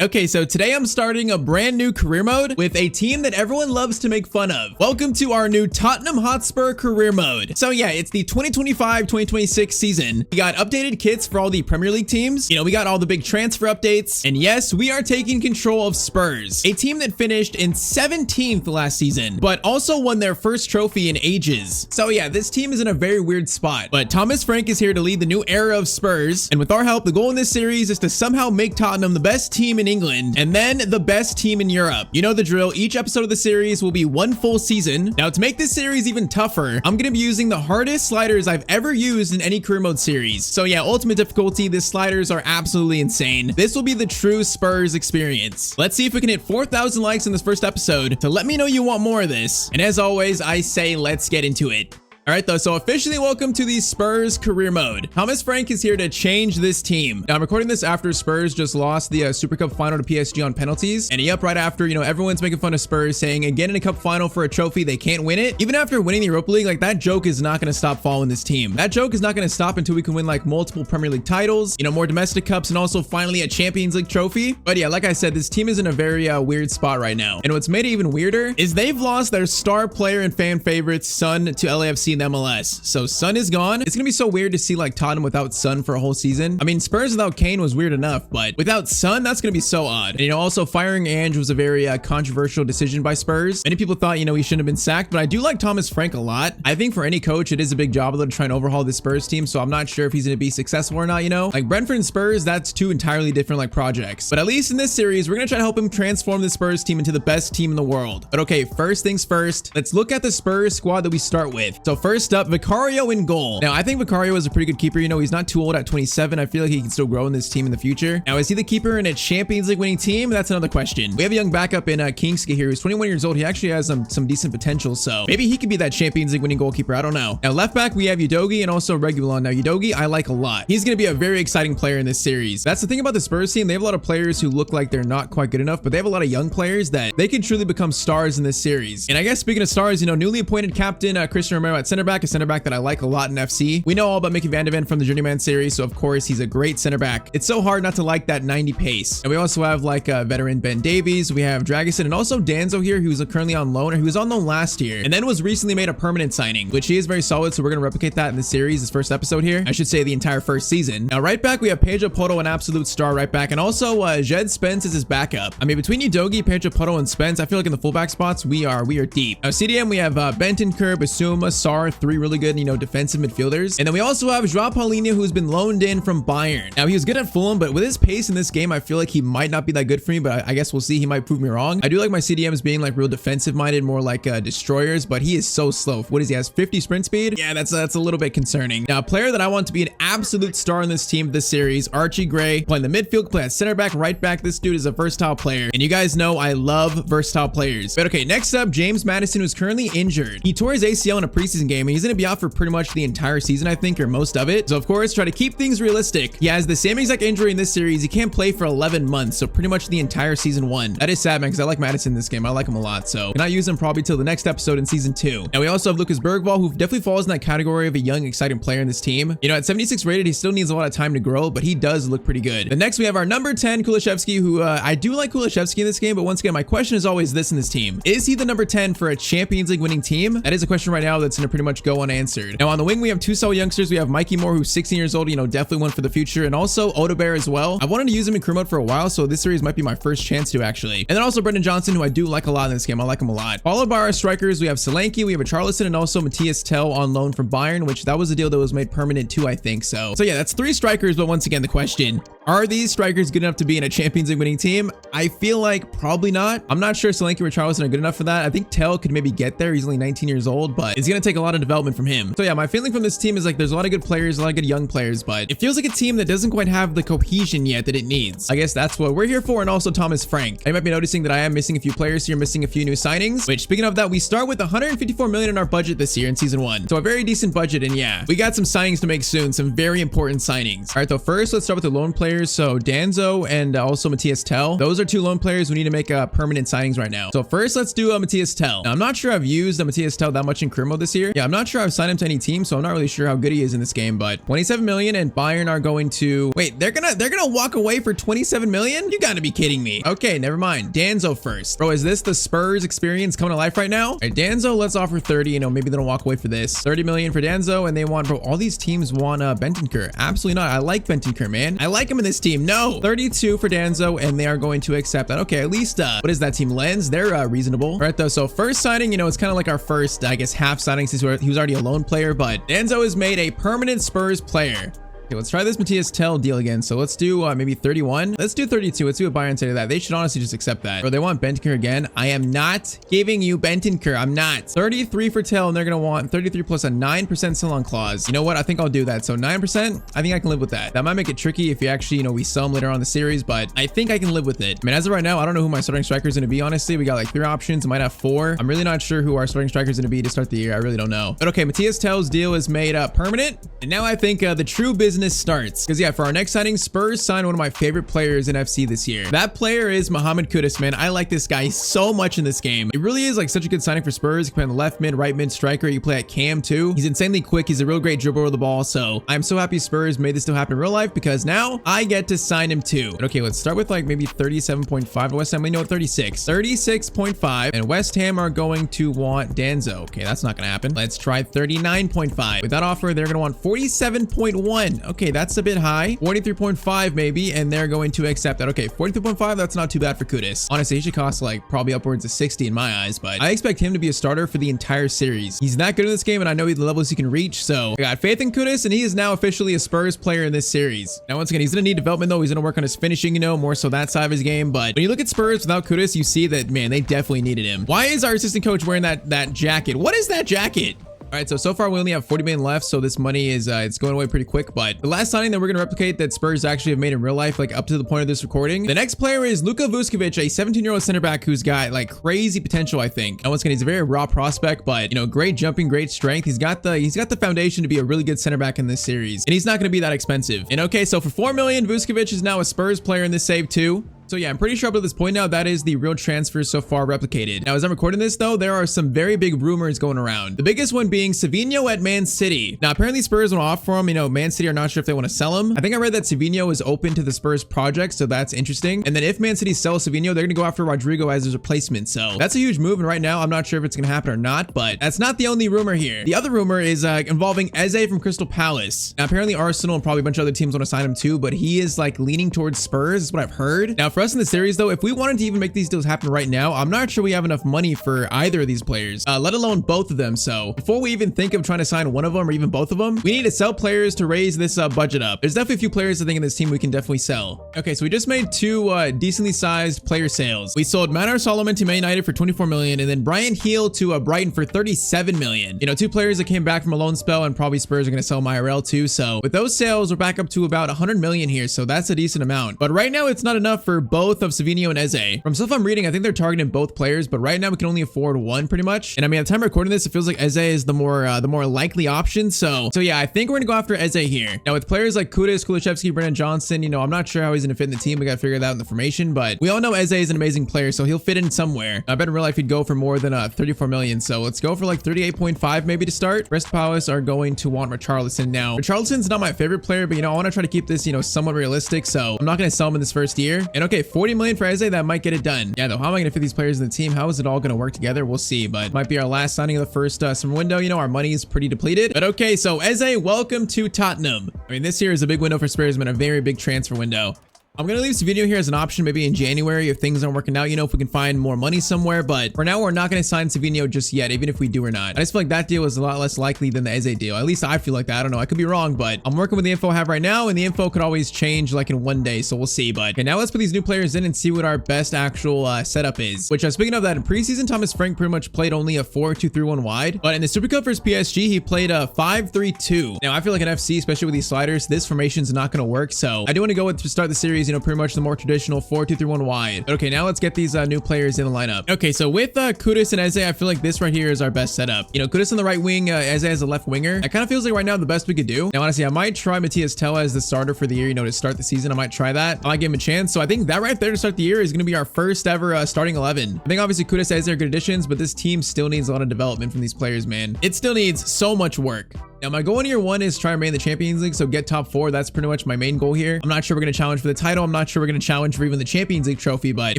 Okay, so today I'm starting a brand new career mode with a team that everyone loves to make fun of. Welcome to our new Tottenham Hotspur career mode. So yeah, it's the 2025-2026 season. We got updated kits for all the Premier League teams. You know, we got all the big transfer updates. And yes, we are taking control of Spurs, a team that finished in 17th last season, but also won their first trophy in ages. So yeah, this team is in a very weird spot. But Thomas Frank is here to lead the new era of Spurs. And with our help, the goal in this series is to somehow make Tottenham the best team in England and then the best team in Europe. You know the drill. Each episode of the series will be one full season. Now, to make this series even tougher, I'm going to be using the hardest sliders I've ever used in any career mode series. So yeah, ultimate difficulty, the sliders are absolutely insane. This will be the true Spurs experience. Let's see if we can hit 4,000 likes in this first episode to let me know you want more of this. And as always, I say let's get into it. All right, though, so officially welcome to the Spurs Career Mode. Thomas Frank is here to change this team. Now, I'm recording this after Spurs just lost the Super Cup final to PSG on penalties. And yep, right after, you know, everyone's making fun of Spurs, saying again in a cup final for a trophy, they can't win it. Even after winning the Europa League, like that joke is not going to stop following this team. That joke is not going to stop until we can win like multiple Premier League titles, you know, more domestic cups, and also finally a Champions League trophy. But yeah, like I said, this team is in a very weird spot right now. And what's made it even weirder is they've lost their star player and fan favorite, Son, to LAFC and MLS. So Son is gone. It's gonna be so weird to see like Tottenham without Son for a whole season. I mean, Spurs without Kane was weird enough, but without Son, that's gonna be so odd. And you know, also firing Ange was a very controversial decision by Spurs. Many people thought, you know, he shouldn't have been sacked, but I do like Thomas Frank a lot. I think for any coach, it is a big job though to try and overhaul this Spurs team. So I'm not sure if he's gonna be successful or not, you know? Like Brentford and Spurs, that's two entirely different like projects. But at least in this series, we're gonna try to help him transform the Spurs team into the best team in the world. But okay, first things first, let's look at the Spurs squad that we start with. So first up, Vicario in goal. Now, I think Vicario is a pretty good keeper. You know, he's not too old at 27. I feel like he can still grow in this team in the future. Now, is he the keeper in a Champions League winning team? That's another question. We have a young backup in Kingsley here who's 21 years old. He actually has some decent potential, so maybe he could be that Champions League winning goalkeeper. I don't know. Now, left back, we have Udogie and also Reguilon. Now, Udogie, I like a lot. He's going to be a very exciting player in this series. That's the thing about the Spurs team. They have a lot of players who look like they're not quite good enough, but they have a lot of young players that they can truly become stars in this series. And I guess speaking of stars, you know, newly appointed captain Christian Romero at center back, a center back that I like a lot in FC. We know all about Mickey Van de Ven from the Journeyman series, so of course he's a great center back. It's so hard not to like that 90 pace. And we also have like veteran Ben Davies. We have Dragusin and also Danzo here, who's currently on loan, or who was on loan last year and then was recently made a permanent signing, which he is very solid. So we're gonna replicate that in the series, this first episode here. I should say the entire first season. Now right back, we have Pedro Porro, an absolute star right back, and also Jed Spence is his backup. I mean, between Udogie, Pedro Porro, and Spence, I feel like in the fullback spots we are deep. Now CDM, we have Bentancur, Basuma, Sarr, three really good, you know, defensive midfielders. And then we also have Joao Paulinho, who's been loaned in from Bayern. Now, he was good at Fulham, but with his pace in this game, I feel like he might not be that good for me, but I guess we'll see. He might prove me wrong. I do like my CDMs being like real defensive minded, more like destroyers, but he is so slow. What is he, has 50 sprint speed? Yeah, that's a little bit concerning. Now, a player that I want to be an absolute star in this team, this series, Archie Gray, playing the midfield, play at center back, right back. This dude is a versatile player, and you guys know I love versatile players. But okay, next up, James Maddison, who's currently injured. He tore his ACL in a preseason game, and he's going to be out for pretty much the entire season, I think, or most of it. So of course, try to keep things realistic. He has the same exact injury in this series. He can't play for 11 months, so pretty much the entire season 1. That is sad, man, because I like Maddison in this game. I like him a lot, so can I use him probably till the next episode in season 2. Now we also have Lucas Bergvall, who definitely falls in that category of a young, exciting player in this team. You know, at 76 rated, he still needs a lot of time to grow, but he does look pretty good. The next we have our number 10, Kulishevsky, who I do like Kulishevsky in this game, but once again, my question is always this in this team. Is he the number 10 for a Champions League winning team? That is a question right now that's going to pretty much go unanswered. Now on the wing, we have two solid youngsters. We have Mikey Moore, who's 16 years old, you know, definitely one for the future, and also Odebear as well. I wanted to use him in career mode for a while, so this series might be my first chance to actually. And then also Brendan Johnson, who I do like a lot in this game. I like him a lot. Followed by our strikers, we have Solanke, we have a Charleston, and also Matthias Tell on loan from Bayern, which that was a deal that was made permanent too, I think. So yeah, that's 3 strikers, but once again, the question, are these strikers good enough to be in a Champions League winning team? I feel like probably not. I'm not sure Solanke or Charleston are good enough for that. I think Tell could maybe get there. He's only 19 years old, but it's going to take a lot of development from him. So yeah, my feeling from this team is like there's a lot of good players, a lot of good young players, but it feels like a team that doesn't quite have the cohesion yet that it needs. I guess that's what we're here for, and also Thomas Frank. You might be noticing that I am missing a few players here, missing a few new signings, which speaking of that, we start with 154 million in our budget this year in season 1. So a very decent budget, and yeah, we got some signings to make soon, some very important signings. All right, though, first let's start with the loan players. So Danzo and also Matthias Tell. Those are 2 loan players we need to make permanent signings right now. So first let's do Matthias Tell. Now, I'm not sure I've used Matthias Tell that much in career mode this year. Yeah, I'm not sure I've signed him to any team, so I'm not really sure how good he is in this game, but 27 million, and Bayern are going to, wait, they're gonna walk away for 27 million? You gotta be kidding me. Okay, never mind. Danzo first. Bro, is this the Spurs experience coming to life right now? All right, Danzo, let's offer 30. You know, maybe they don't walk away for this. 30 million for Danzo, and they want, bro, all these teams want Bentancur. Absolutely not. I like Bentancur, man. I like him in this team. No. 32 for Danzo, and they are going to accept that. Okay, at least, what is that team? Lens, they're reasonable. All right, though, so first signing, you know, it's kind of like our first, I guess, half signing since he was already a loan player, but Danzo has made a permanent Spurs player. Okay, let's try this Tyztir deal again. So let's do maybe 31. Let's do 32. Let's see what Bayern say to that. They should honestly just accept that. Or they want Bentancur again. I am not giving you Bentancur. I'm not. 33 for Tell, and they're going to want 33 plus a 9% sell-on clause. You know what? I think I'll do that. So 9%, I think I can live with that. That might make it tricky if you actually, you know, we sell them later on in the series, but I think I can live with it. I mean, as of right now, I don't know who my starting striker is going to be, honestly. We got like 3 options. I might have 4. I'm really not sure who our starting striker is going to be to start the year. I really don't know. But okay, Tyztir's deal is made permanent. And now I think the true business starts. Because yeah, for our next signing, Spurs signed one of my favorite players in FC this year. That player is Mohamed Kudus, man. I like this guy so much in this game. It really is like such a good signing for Spurs. You can play on the left mid, right mid, striker. You play at cam too. He's insanely quick. He's a real great dribbler of the ball. So I'm so happy Spurs made this still happen in real life, because now I get to sign him too. But okay, let's start with like maybe 37.5. West Ham, we know 36. 36.5. And West Ham are going to want Danzo. Okay, that's not going to happen. Let's try 39.5. With that offer, they're going to want 47.1. Okay, that's a bit high. 43.5 maybe, and they're going to accept that. Okay, 43.5, that's not too bad for Kudus. Honestly, he should cost like probably upwards of 60 in my eyes, but I expect him to be a starter for the entire series. He's that good in this game, and I know the levels he can reach, so I got faith in Kudus, and he is now officially a Spurs player in this series. Now, once again, he's gonna need development though. He's gonna work on his finishing, you know, more so that side of his game, but when you look at Spurs without Kudus, you see that, man, they definitely needed him. Why is our assistant coach wearing that jacket? What is that jacket? All right, so far we only have 40 million left, so this money is it's going away pretty quick. But the last signing that we're going to replicate that Spurs actually have made in real life, like up to the point of this recording, the next player is Luka Vuskovic, a 17-year-old center back who's got like crazy potential, I think. And once again, he's a very raw prospect, but you know, great jumping, great strength. He's got the foundation to be a really good center back in this series, and he's not going to be that expensive. And okay, so for 4 million, Vuskovic is now a Spurs player in this save too. So yeah, I'm pretty sure up to this point now, that is the real transfer so far replicated. Now, as I'm recording this though, there are some very big rumors going around. The biggest one being Savinho at Man City. Now, apparently Spurs went off for him. You know, Man City are not sure if they want to sell him. I think I read that Savinho is open to the Spurs project, so that's interesting. And then if Man City sells Savinho, they're going to go after Rodrigo as his replacement. So that's a huge move. And right now, I'm not sure if it's going to happen or not, but that's not the only rumor here. The other rumor is involving Eze from Crystal Palace. Now, apparently Arsenal and probably a bunch of other teams want to sign him too, but he is like leaning towards Spurs, is what I've heard. Now, for us in the series though, if we wanted to even make these deals happen right now, I'm not sure we have enough money for either of these players, let alone both of them. So before we even think of trying to sign one of them or even both of them, we need to sell players to raise this budget up. There's definitely a few players I think in this team we can definitely sell. Okay, so we just made 2 decently sized player sales. We sold Manar Solomon to Man United for 24 million, and then Brian Heel to Brighton for 37 million. You know, 2 players that came back from a loan spell, and probably Spurs are going to sell Myral too. So with those sales, we're back up to about 100 million here. So that's a decent amount. But right now, it's not enough for both of Savinho and Eze. From stuff I'm reading, I think they're targeting both players, but right now we can only afford one pretty much. And I mean, at the time of recording this, it feels like Eze is the more likely option. So yeah, I think we're gonna go after Eze here. Now with players like Kudus, Kulusevski, Brennan Johnson, you know, I'm not sure how he's gonna fit in the team. We gotta figure that out in the formation, but we all know Eze is an amazing player, so he'll fit in somewhere. I bet in real life he'd go for more than 34 million. So let's go for like 38.5 maybe to start. Crystal Palace are going to want Richarlison now. Richarlison's not my favorite player, but you know, I want to try to keep this, you know, somewhat realistic. So I'm not gonna sell him in this first year. And okay, 40 million for Eze, that might get it done. Yeah, though, how am I gonna fit these players in the team? How is it all gonna work together? We'll see, but it might be our last signing of the first summer window. You know, our money is pretty depleted, but okay, so Eze, welcome to Tottenham. I mean, this year is a big window for Spurs, been a very big transfer window. I'm going to leave this video here as an option maybe in January if things aren't working out, you know, if we can find more money somewhere. But for now, we're not going to sign Savinho just yet, even if we do or not. I just feel like that deal is a lot less likely than the Eze deal. At least I feel like that. I don't know. I could be wrong, but I'm working with the info I have right now, and the info could always change like in one day. So we'll see. But okay, now let's put these new players in and see what our best actual setup is. Which speaking of that, in preseason, Thomas Frank pretty much played only a 4-2-3-1 wide. But in the Super Cup versus PSG, he played a 5-3-2. Now, I feel like an FC, especially with these sliders, this formation is not going to work. So I do want to go with to start the series, you know, pretty much the more traditional 4-2-3-1 wide. But okay, now let's get these new players in the lineup. Okay, so with Kudus and Eze, I feel like this right here is our best setup. You know, Kudus on the right wing, Eze as a left winger. That kind of feels like right now the best we could do. Now, honestly, I might try Matthias Tell as the starter for the year, you know, to start the season. I might try that. I might give him a chance. So I think that right there to start the year is going to be our first ever starting 11. I think obviously Kudus, Eze are good additions, but this team still needs a lot of development from these players, man. It still needs so much work. Now, my goal in year one is try and remain in the Champions League, so get top 4. That's pretty much my main goal here. I'm not sure we're going to challenge for the title. I'm not sure we're going to challenge for even the Champions League trophy, but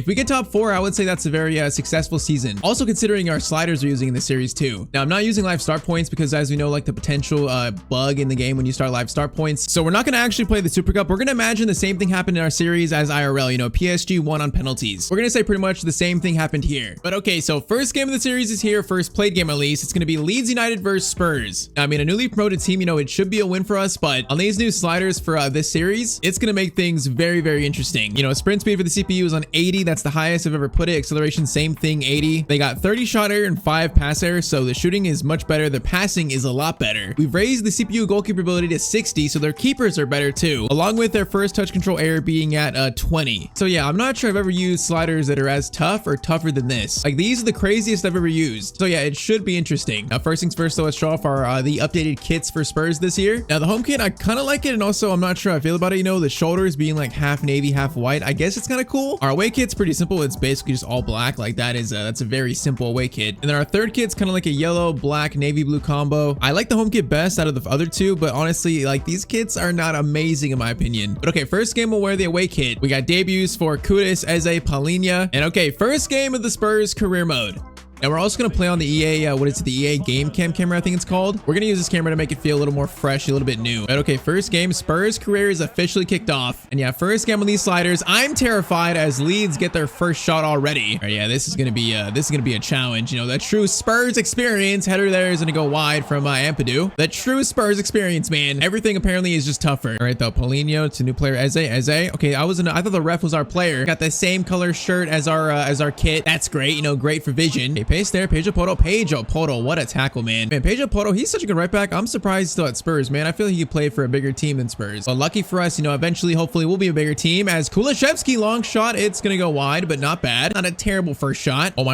if we get top 4, I would say that's a very successful season. Also considering our sliders we're using in the series too. Now, I'm not using live start points because, as we know, like the potential bug in the game when you start live start points. So we're not going to actually play the Super Cup. We're going to imagine the same thing happened in our series as IRL. You know, PSG won on penalties. We're going to say pretty much the same thing happened here. But okay, so first game of the series is here. First played game at least. It's going to be Leeds United versus Spurs. I mean, a newly promoted team, you know, it should be a win for us, but on these new sliders for this series, it's going to make things very, very interesting. You know, sprint speed for the CPU is on 80. That's the highest I've ever put it. Acceleration, same thing, 80. They got 30 shot error and 5 pass error, so the shooting is much better. The passing is a lot better. We've raised the CPU goalkeeper ability to 60, so their keepers are better too, along with their first touch control error being at 20. So yeah, I'm not sure I've ever used sliders that are as tough or tougher than this. Like, these are the craziest I've ever used. So yeah, it should be interesting. Now, first things first, though, let's show off our the updated kits for Spurs this year. Now, the home kit, I kind of like it, and also I'm not sure how I feel about it. You know, the shoulders being like half navy, half white. I guess it's kind of cool. Our away kit's pretty simple. It's basically just all black. Like, that's a very simple away kit. And then our third kit's kind of like a yellow, black, navy blue combo. I like the home kit best out of the other two, but honestly, like, these kits are not amazing in my opinion. But okay, first game we'll wear the away kit. We got debuts for Kudus, Eze, Palhinha, and okay, first game of the Spurs career mode. Now, we're also going to play on the EA, the EA game cam camera, I think it's called. We're going to use this camera to make it feel a little more fresh, a little bit new. But okay, first game, Spurs career is officially kicked off. And yeah, first game on these sliders. I'm terrified as Leeds get their first shot already. All right, yeah, this is going to be a challenge. You know, that true Spurs experience. Header there is going to go wide from Ampadu. That true Spurs experience, man. Everything apparently is just tougher. All right, though, Palhinha to new player Eze. Okay, I thought the ref was our player. Got the same color shirt as our kit. That's great. You know, great for vision. Okay, pace there. Pedro Porro, what a tackle, man. Man, Pedro Porro, he's such a good right back. I'm surprised he's still at Spurs, man. I feel like he could play for a bigger team than Spurs. But lucky for us, you know, eventually, hopefully, we'll be a bigger team. As Kulishevsky, long shot, it's gonna go wide, but not bad. Not a terrible first shot. Oh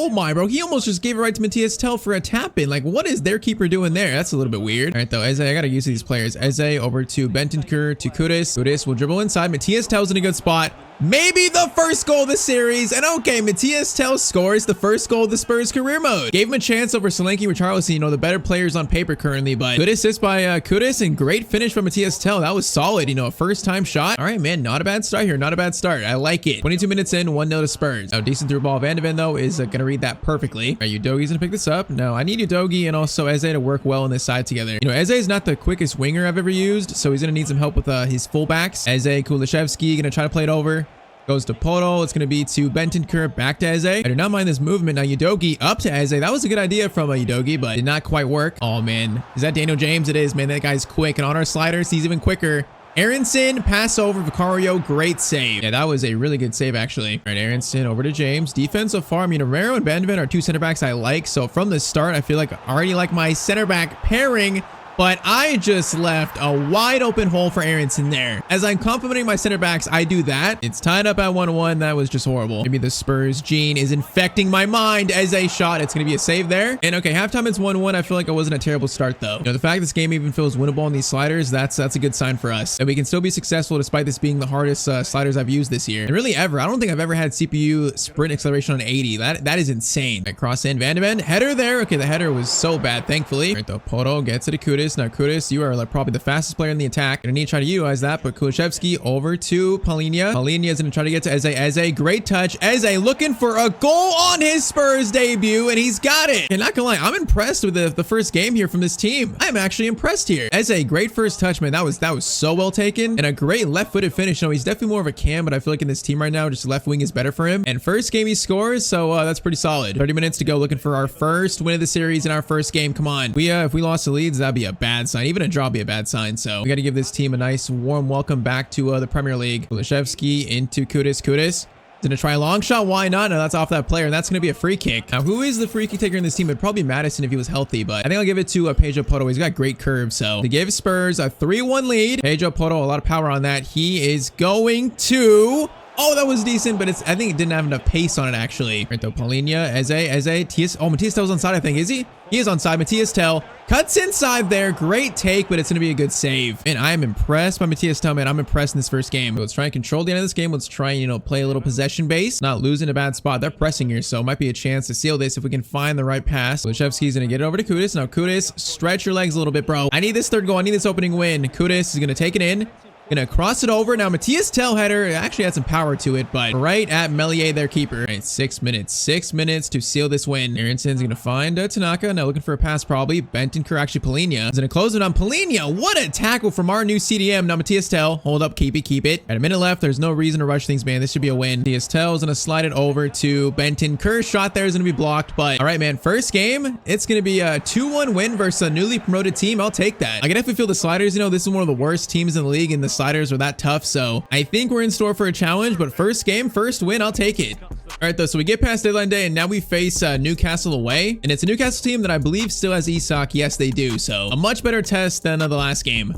my, bro. He almost just gave it right to Matthias Tell for a tap in. Like, what is their keeper doing there? That's a little bit weird. All right, though, Eze, I gotta use these players. Eze over to Bentancur to Kudus. Kudus will dribble inside. Matthias Tell's in a good spot. Maybe the first goal of the series. And okay, Matthias Tell scores the first goal of the Spurs career mode. Gave him a chance over Solanke Richarlison, you know, the better players on paper currently, but good assist by Kudus and great finish from Matthias Tell. That was solid, you know, a first time shot. All right, man, not a bad start here. Not a bad start. I like it. 22 minutes in, 1-0 to Spurs. Now, decent through ball. Van de Ven, though, is going to read that perfectly. All right, Udogi's going to pick this up. No, I need Udogi and also Eze to work well on this side together. You know, Eze is not the quickest winger I've ever used, so he's going to need some help with his fullbacks. Eze, Kulishevsky, going to try to play it over. Goes to Poto. It's going to be to Bentancur, back to Eze. I do not mind this movement. Now, Udogi up to Eze. That was a good idea from Udogi, but did not quite work. Oh, man. Is that Daniel James? It is, man. That guy's quick. And on our sliders, he's even quicker. Aronson, pass over Vicario, great save. Yeah, that was a really good save, actually. All right, Aronson over to James. Defense so far, I mean, Romero and Van de Ven are two center backs I like. So from the start, I feel like I already like my center back pairing. But I just left a wide open hole for Aronson there. As I'm complimenting my center backs, I do that. It's tied up at 1-1. That was just horrible. Maybe the Spurs gene is infecting my mind as a shot. It's going to be a save there. And okay, halftime it's 1-1. I feel like it wasn't a terrible start, though. You know, the fact this game even feels winnable on these sliders, that's a good sign for us. And we can still be successful despite this being the hardest sliders I've used this year. And really ever. I don't think I've ever had CPU sprint acceleration on 80. That is insane. Right, cross in. Van de Ven. Header there. Okay, the header was so bad, thankfully. All right, though, Poto gets it to Kudus. Now, Kudus, you are like probably the fastest player in the attack. Gonna need to try to utilize that, but Kulishevsky over to Palhinha. Palhinha is gonna try to get to Eze. Eze, great touch. Eze looking for a goal on his Spurs debut, and he's got it. And not gonna lie, I'm impressed with the first game here from this team. I'm actually impressed here. Eze, great first touch, man. That was so well taken, and a great left-footed finish. No, he's definitely more of a cam, but I feel like in this team right now, just left wing is better for him. And first game he scores, so that's pretty solid. 30 minutes to go, looking for our first win of the series in our first game. Come on. If we lost the Leeds, that'd be a bad sign. Even a draw would be a bad sign. So we got to give this team a nice warm welcome back to the Premier League. Kulishevsky into Kudus. Kudus Gonna try a long shot. Why not? No, that's off that player, and that's gonna be a free kick. Now, who is the free kick taker in this team? It'd probably be Madison if he was healthy, but I think I'll give it to Pedro Poto. He's got great curve, so to give Spurs a 3-1 lead. Pedro Poto, a lot of power on that. He is going to... Oh, that was decent, but I think it didn't have enough pace on it, actually. Right, though, Paulinho, Eze, Matias Tell's onside, I think. Is he? He is onside. Matias Tell cuts inside there. Great take, but it's going to be a good save. And I am impressed by Matias Tell, man. I'm impressed in this first game. Let's try and control the end of this game. Let's try and, you know, play a little possession base. Not losing a bad spot. They're pressing here, so it might be a chance to seal this if we can find the right pass. Lishevsky's going to get it over to Kudus. Now, Kudus, stretch your legs a little bit, bro. I need this third goal. I need this opening win. Kudus is going to take it in. Gonna cross it over. Now, Matias Tell header actually had some power to it, but right at Melier, their keeper. All right, 6 minutes. 6 minutes to seal this win. Aaronson's gonna find Tanaka. Now looking for a pass, probably. Bentancur, actually, Paulinho. He's gonna close it on Paulinho. What a tackle from our new CDM. Now, Matias Tell, hold up, keep it. At a minute left, there's no reason to rush things, man. This should be a win. Matias Tell is gonna slide it over to Bentancur. Shot there is gonna be blocked, but all right, man. First game, it's gonna be a 2-1 win versus a newly promoted team. I'll take that. I can definitely feel the sliders. You know, this is one of the worst teams in the league, and the sliders are that tough. So I think we're in store for a challenge, but first game, first win, I'll take it. All right, though, so we get past deadline day, and now we face Newcastle away, and it's a Newcastle team that I believe still has Isak. Yes, they do. So a much better test than the last game.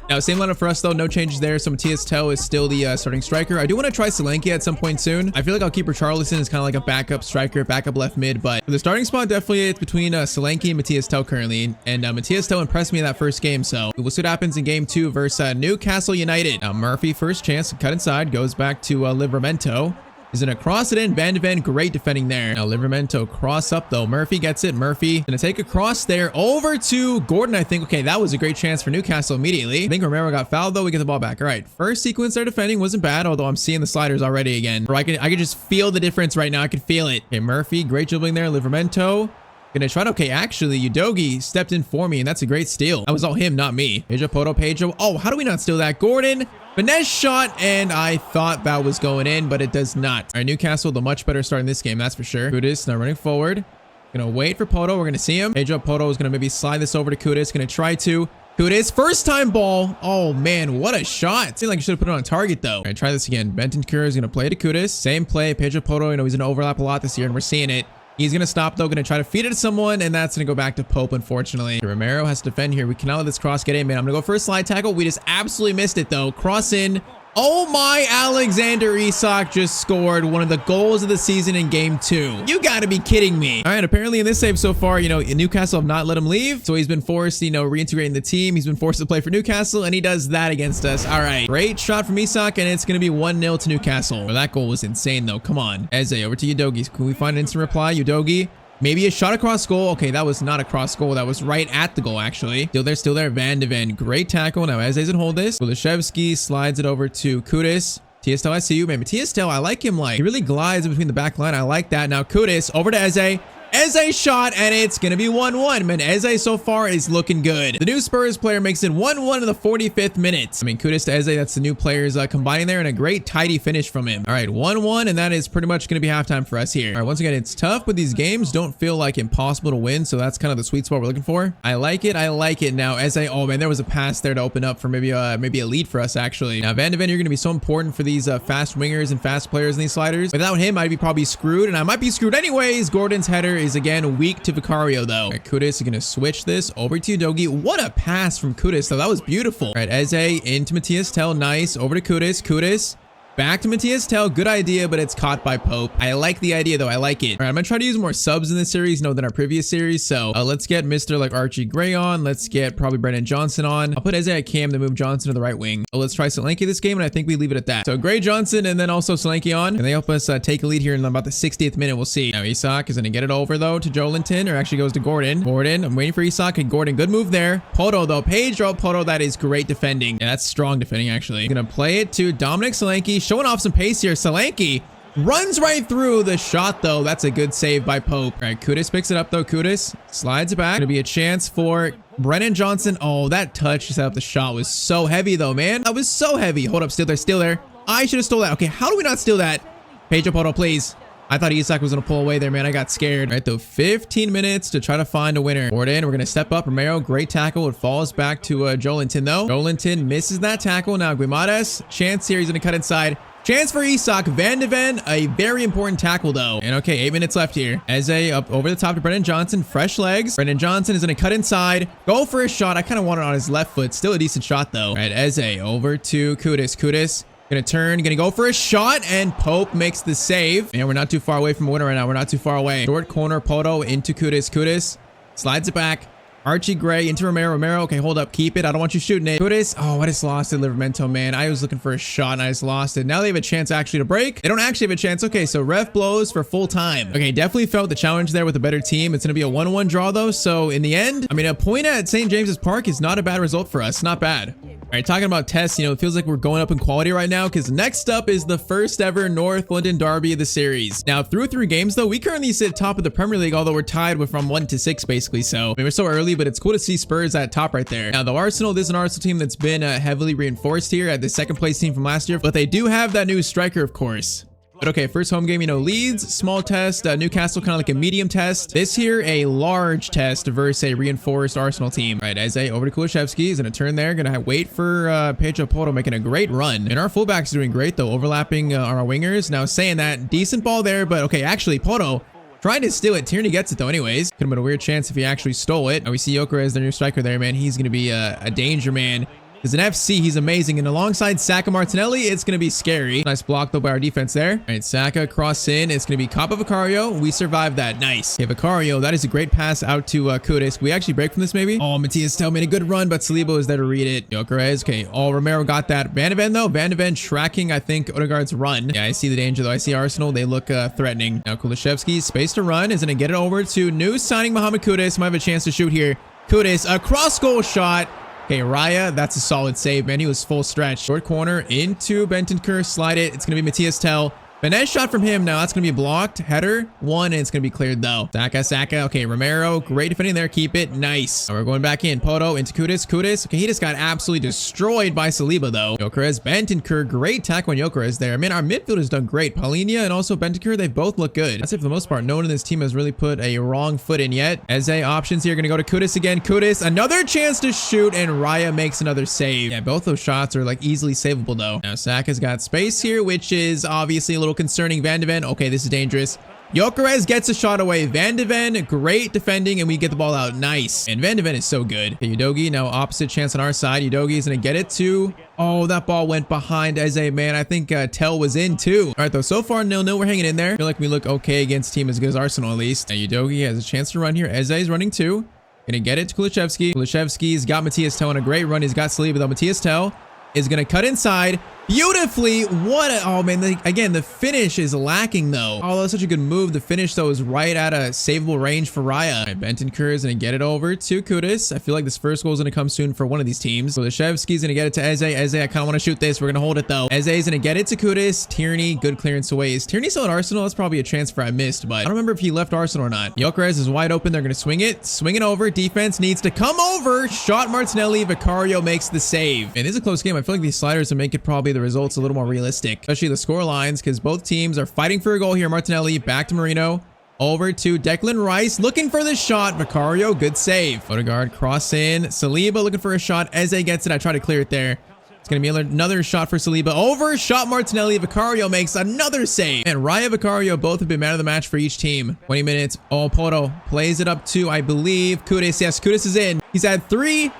Now, same lineup for us, though. No changes there. So Matias Tell is still the starting striker. I do want to try Solanke at some point soon. I feel like I'll keep Richarlison as kind of like a backup striker, backup left mid. But for the starting spot, definitely it's between Solanke and Matias Tell currently. And Matias Tell impressed me in that first game. So we'll see what happens in game 2 versus Newcastle United. Now, Murphy, first chance to cut inside, goes back to Livramento. He's gonna cross it in. Van de Ven, great defending there. Now Livramento cross up though. Murphy gets it. Murphy gonna take a cross there over to Gordon, I think. Okay, that was a great chance for Newcastle immediately. I think Romero got fouled though. We get the ball back. All right, first sequence they're defending wasn't bad, although I'm seeing the sliders already again. Or I can just feel the difference right now. I can feel it. Okay, Murphy, great dribbling there. Livramento. Gonna try to, okay, actually, Udogie stepped in for me, and that's a great steal. That was all him, not me. Pedro Poto, Pedro. Oh, how do we not steal that? Gordon, finesse shot, and I thought that was going in, but it does not. All right, Newcastle, the much better start in this game, that's for sure. Kudus now running forward. Gonna wait for Poto. We're gonna see him. Pedro Poto is gonna maybe slide this over to Kudus. Gonna try to. Kudus, first time ball. Oh, man, what a shot. Seemed like you should have put it on target, though. All right, try this again. Bentancur is gonna play to Kudus. Same play. Pedro Poto, you know, he's gonna overlap a lot this year, and we're seeing it. He's going to stop, though. Going to try to feed it to someone, and that's going to go back to Pope, unfortunately. Romero has to defend here. We cannot let this cross get in, man. I'm going to go for a slide tackle. We just absolutely missed it, though. Cross in. Oh, my. Alexander Isak just scored one of the goals of the season in game 2. You got to be kidding me. All right, apparently in this save so far, you know, Newcastle have not let him leave, so he's been forced, you know, reintegrating the team. He's been forced to play for Newcastle, and he does that against us. All right, great shot from Isak, and it's going to be 1-0 to Newcastle. Well, that goal was insane, though. Come on. Eze, over to Udogie. Can we find an instant reply? Udogie. Maybe a shot across goal. Okay, that was not a cross goal. That was right at the goal, actually. Still there. Van de Ven. Great tackle. Now, Eze doesn't hold this. Lishevsky slides it over to Kudus. Matias Tell, I see you, man. Matias Tell, I like him. Like, he really glides in between the back line. I like that. Now, Kudus over to Eze. Eze shot, and it's going to be 1-1. Man, Eze so far is looking good. The new Spurs player makes it 1-1 in the 45th minute. I mean, Kudus to Eze, that's the new players combining there, and a great tidy finish from him. All right, 1-1, and that is pretty much going to be halftime for us here. All right, once again, it's tough, but these games don't feel like impossible to win, so that's kind of the sweet spot we're looking for. I like it. I like it. Now, Eze, oh, man, there was a pass there to open up for maybe a lead for us, actually. Now, Van de Ven, you're going to be so important for these fast wingers and fast players in these sliders. Without him, I'd be probably screwed, and I might be screwed anyways. Gordon's header is, again, weak to Vicario, though. All right, Kudus is going to switch this over to Udogie. What a pass from Kudus, though. That was beautiful. All right, Eze into Matias Tell. Nice. Over to Kudus. Kudus back to Matias Tell. Good idea, but it's caught by Pope. I like the idea, though. I like it. All right, I'm going to try to use more subs in this series, than our previous series. So let's get Mr. like Archie Gray on. Let's get probably Brennan Johnson on. I'll put Eze at cam to move Johnson to the right wing. Let's try Solanke this game, and I think we leave it at that. So Gray, Johnson, and then also Solanke on. And they help us take a lead here in about the 60th minute. We'll see. Now Isak is going to get it over, though, to Joelinton, or actually goes to Gordon. Gordon, I'm waiting for Isak and Gordon. Good move there. Poto, though. Pedro Poto, that is great defending. Yeah, that's strong defending, actually. Going to play it to Dominic Solanke, showing off some pace here. Solanke runs right through the shot, though. That's a good save by Pope. All right, Kudus picks it up, though. Kudus slides it back. Gonna be a chance for Brennan Johnson. Oh, that touch to set up the shot was so heavy, though, man. That was so heavy. Hold up, still there. I should have stole that. Okay, how do we not steal that? Pedro Poto, please. I thought Isak was going to pull away there, man. I got scared. All right, though, 15 minutes to try to find a winner. Gordon, we're going to step up. Romero, great tackle. It falls back to Joelinton, though. Joelinton misses that tackle. Now, Guimaraes, chance here. He's going to cut inside. Chance for Isak. Van de Ven, a very important tackle though. And okay, 8 minutes left here. Eze up over the top to Brendan Johnson. Fresh legs. Brendan Johnson is going to cut inside. Go for a shot. I kind of want it on his left foot. Still a decent shot though. All right, Eze over to Kudus. Kudus gonna turn, gonna go for a shot, and Pope makes the save. And we're not too far away from a winner right now. We're not too far away. Short corner, Poto into Kudus. Kudus slides it back. Archie Gray into Romero. Romero, okay, hold up. Keep it. I don't want you shooting it. Kudus. Oh, I just lost it, Livermento, man. I was looking for a shot, and I just lost it. Now they have a chance actually to break. They don't actually have a chance. Okay, so ref blows for full time. Okay, definitely felt the challenge there with a better team. It's gonna be a 1-1 draw, though. So in the end, I mean, a point at St. James's Park is not a bad result for us. Not bad. All right, talking about tests, you know, it feels like we're going up in quality right now because next up is the first ever North London derby of the series. Now, through 3 games, though, we currently sit top of the Premier League, although we're tied with from 1 to 6, basically. So, I mean, we're so early, but it's cool to see Spurs at top right there. Now, the Arsenal, this is an Arsenal team that's been heavily reinforced here at the second place team from last year, but they do have that new striker, of course. But okay, first home game, you know, Leeds, small test, Newcastle, kind of like a medium test. This here, a large test versus a reinforced Arsenal team. All right, Eze over to Kulusevski. He's going to turn there. Going to wait for Pedro Porto making a great run. And our fullback's doing great, though, overlapping our wingers. Now, saying that, decent ball there, but okay, actually, Porto trying to steal it. Tierney gets it, though, anyways. Could have been a weird chance if he actually stole it. Now, we see Yoker as their new striker there, man. He's going to be a danger man. Because in FC, he's amazing. And alongside Saka Martinelli, it's going to be scary. Nice block, though, by our defense there. All right, Saka cross in. It's going to be Capa Vicario. We survived that. Nice. Okay, Vicario, that is a great pass out to Kudus. Can we actually break from this, maybe? Oh, Matthias Tell made a good run, but Saliba is there to read it. Gyökeres. Okay, oh, Romero got that. Van de Ven, though. Van de Ven tracking, I think, Odegaard's run. Yeah, I see the danger, though. I see Arsenal. They look threatening. Now, Kulusevski, space to run. Is going to get it over to new signing Mohamed Kudus. Might have a chance to shoot here. Kudus, a cross-goal shot. Okay, Raya, that's a solid save, man. He was full stretch. Short corner into Bentancur. Slide it. It's going to be Matthias Tell. Finesse shot from him. Now that's going to be blocked. Header. 1, and it's going to be cleared, though. Saka. Okay, Romero. Great defending there. Keep it. Nice. Now we're going back in. Poto into Kudus. Okay, he just got absolutely destroyed by Saliba, though. Gyökeres. Bentancur. Great tackle on Gyökeres there. I mean, our midfield has done great. Palhinha and also Bentancur, they both look good. That's it for the most part. No one in this team has really put a wrong foot in yet. Eze options here. Going to go to Kudus again. Kudus. Another chance to shoot, and Raya makes another save. Yeah, both those shots are like easily savable, though. Now Saka's got space here, which is obviously a little concerning. Van de Ven, okay, this is dangerous. Gyökeres gets a shot away. Van de Ven, great defending, and we get the ball out. Nice. And Van de Ven is so good. Okay, Udogie, now opposite chance on our side. Udogie is going to get it to... Oh, that ball went behind Eze, man. I think Tell was in, too. All right, though, so far, 0-0. We're hanging in there. I feel like we look okay against a team as good as Arsenal, at least. Now, Udogie has a chance to run here. Eze is running, too. Going to get it to Kulusevski. Kulusevski's got Matthias Tell on a great run. He's got Saliba, though. Matthias Tell is going to cut inside beautifully. Oh man, again, the finish is lacking, though. Oh, that was such a good move. The finish, though, is right at a savable range for Raya. All right, Bentancur is going to get it over to Kudus. I feel like this first goal is going to come soon for one of these teams. So Kulusevski's going to get it to Eze. Eze, I kind of want to shoot this. We're going to hold it, though. Eze is going to get it to Kudus. Tierney, good clearance away. Is Tierney still at Arsenal? That's probably a transfer I missed, but I don't remember if he left Arsenal or not. Gyökeres is wide open. They're going to swing it. Swing it over. Defense needs to come over. Shot Martinelli. Vicario makes the save. And this is a close game. I feel like these sliders will make it probably the results a little more realistic, especially the score lines, because both teams are fighting for a goal here. Martinelli back to Marino, over to Declan Rice, looking for the shot. Vicario, good save. Odegaard cross in. Saliba looking for a shot. Eze gets it. I try to clear it there. It's going to be another shot for Saliba. Over, shot Martinelli. Vicario makes another save. And Raya, Vicario both have been man of the match for each team. 20 minutes. Oh, Poto plays it up to, I believe, Kudus. Yes, Kudus is in. He's had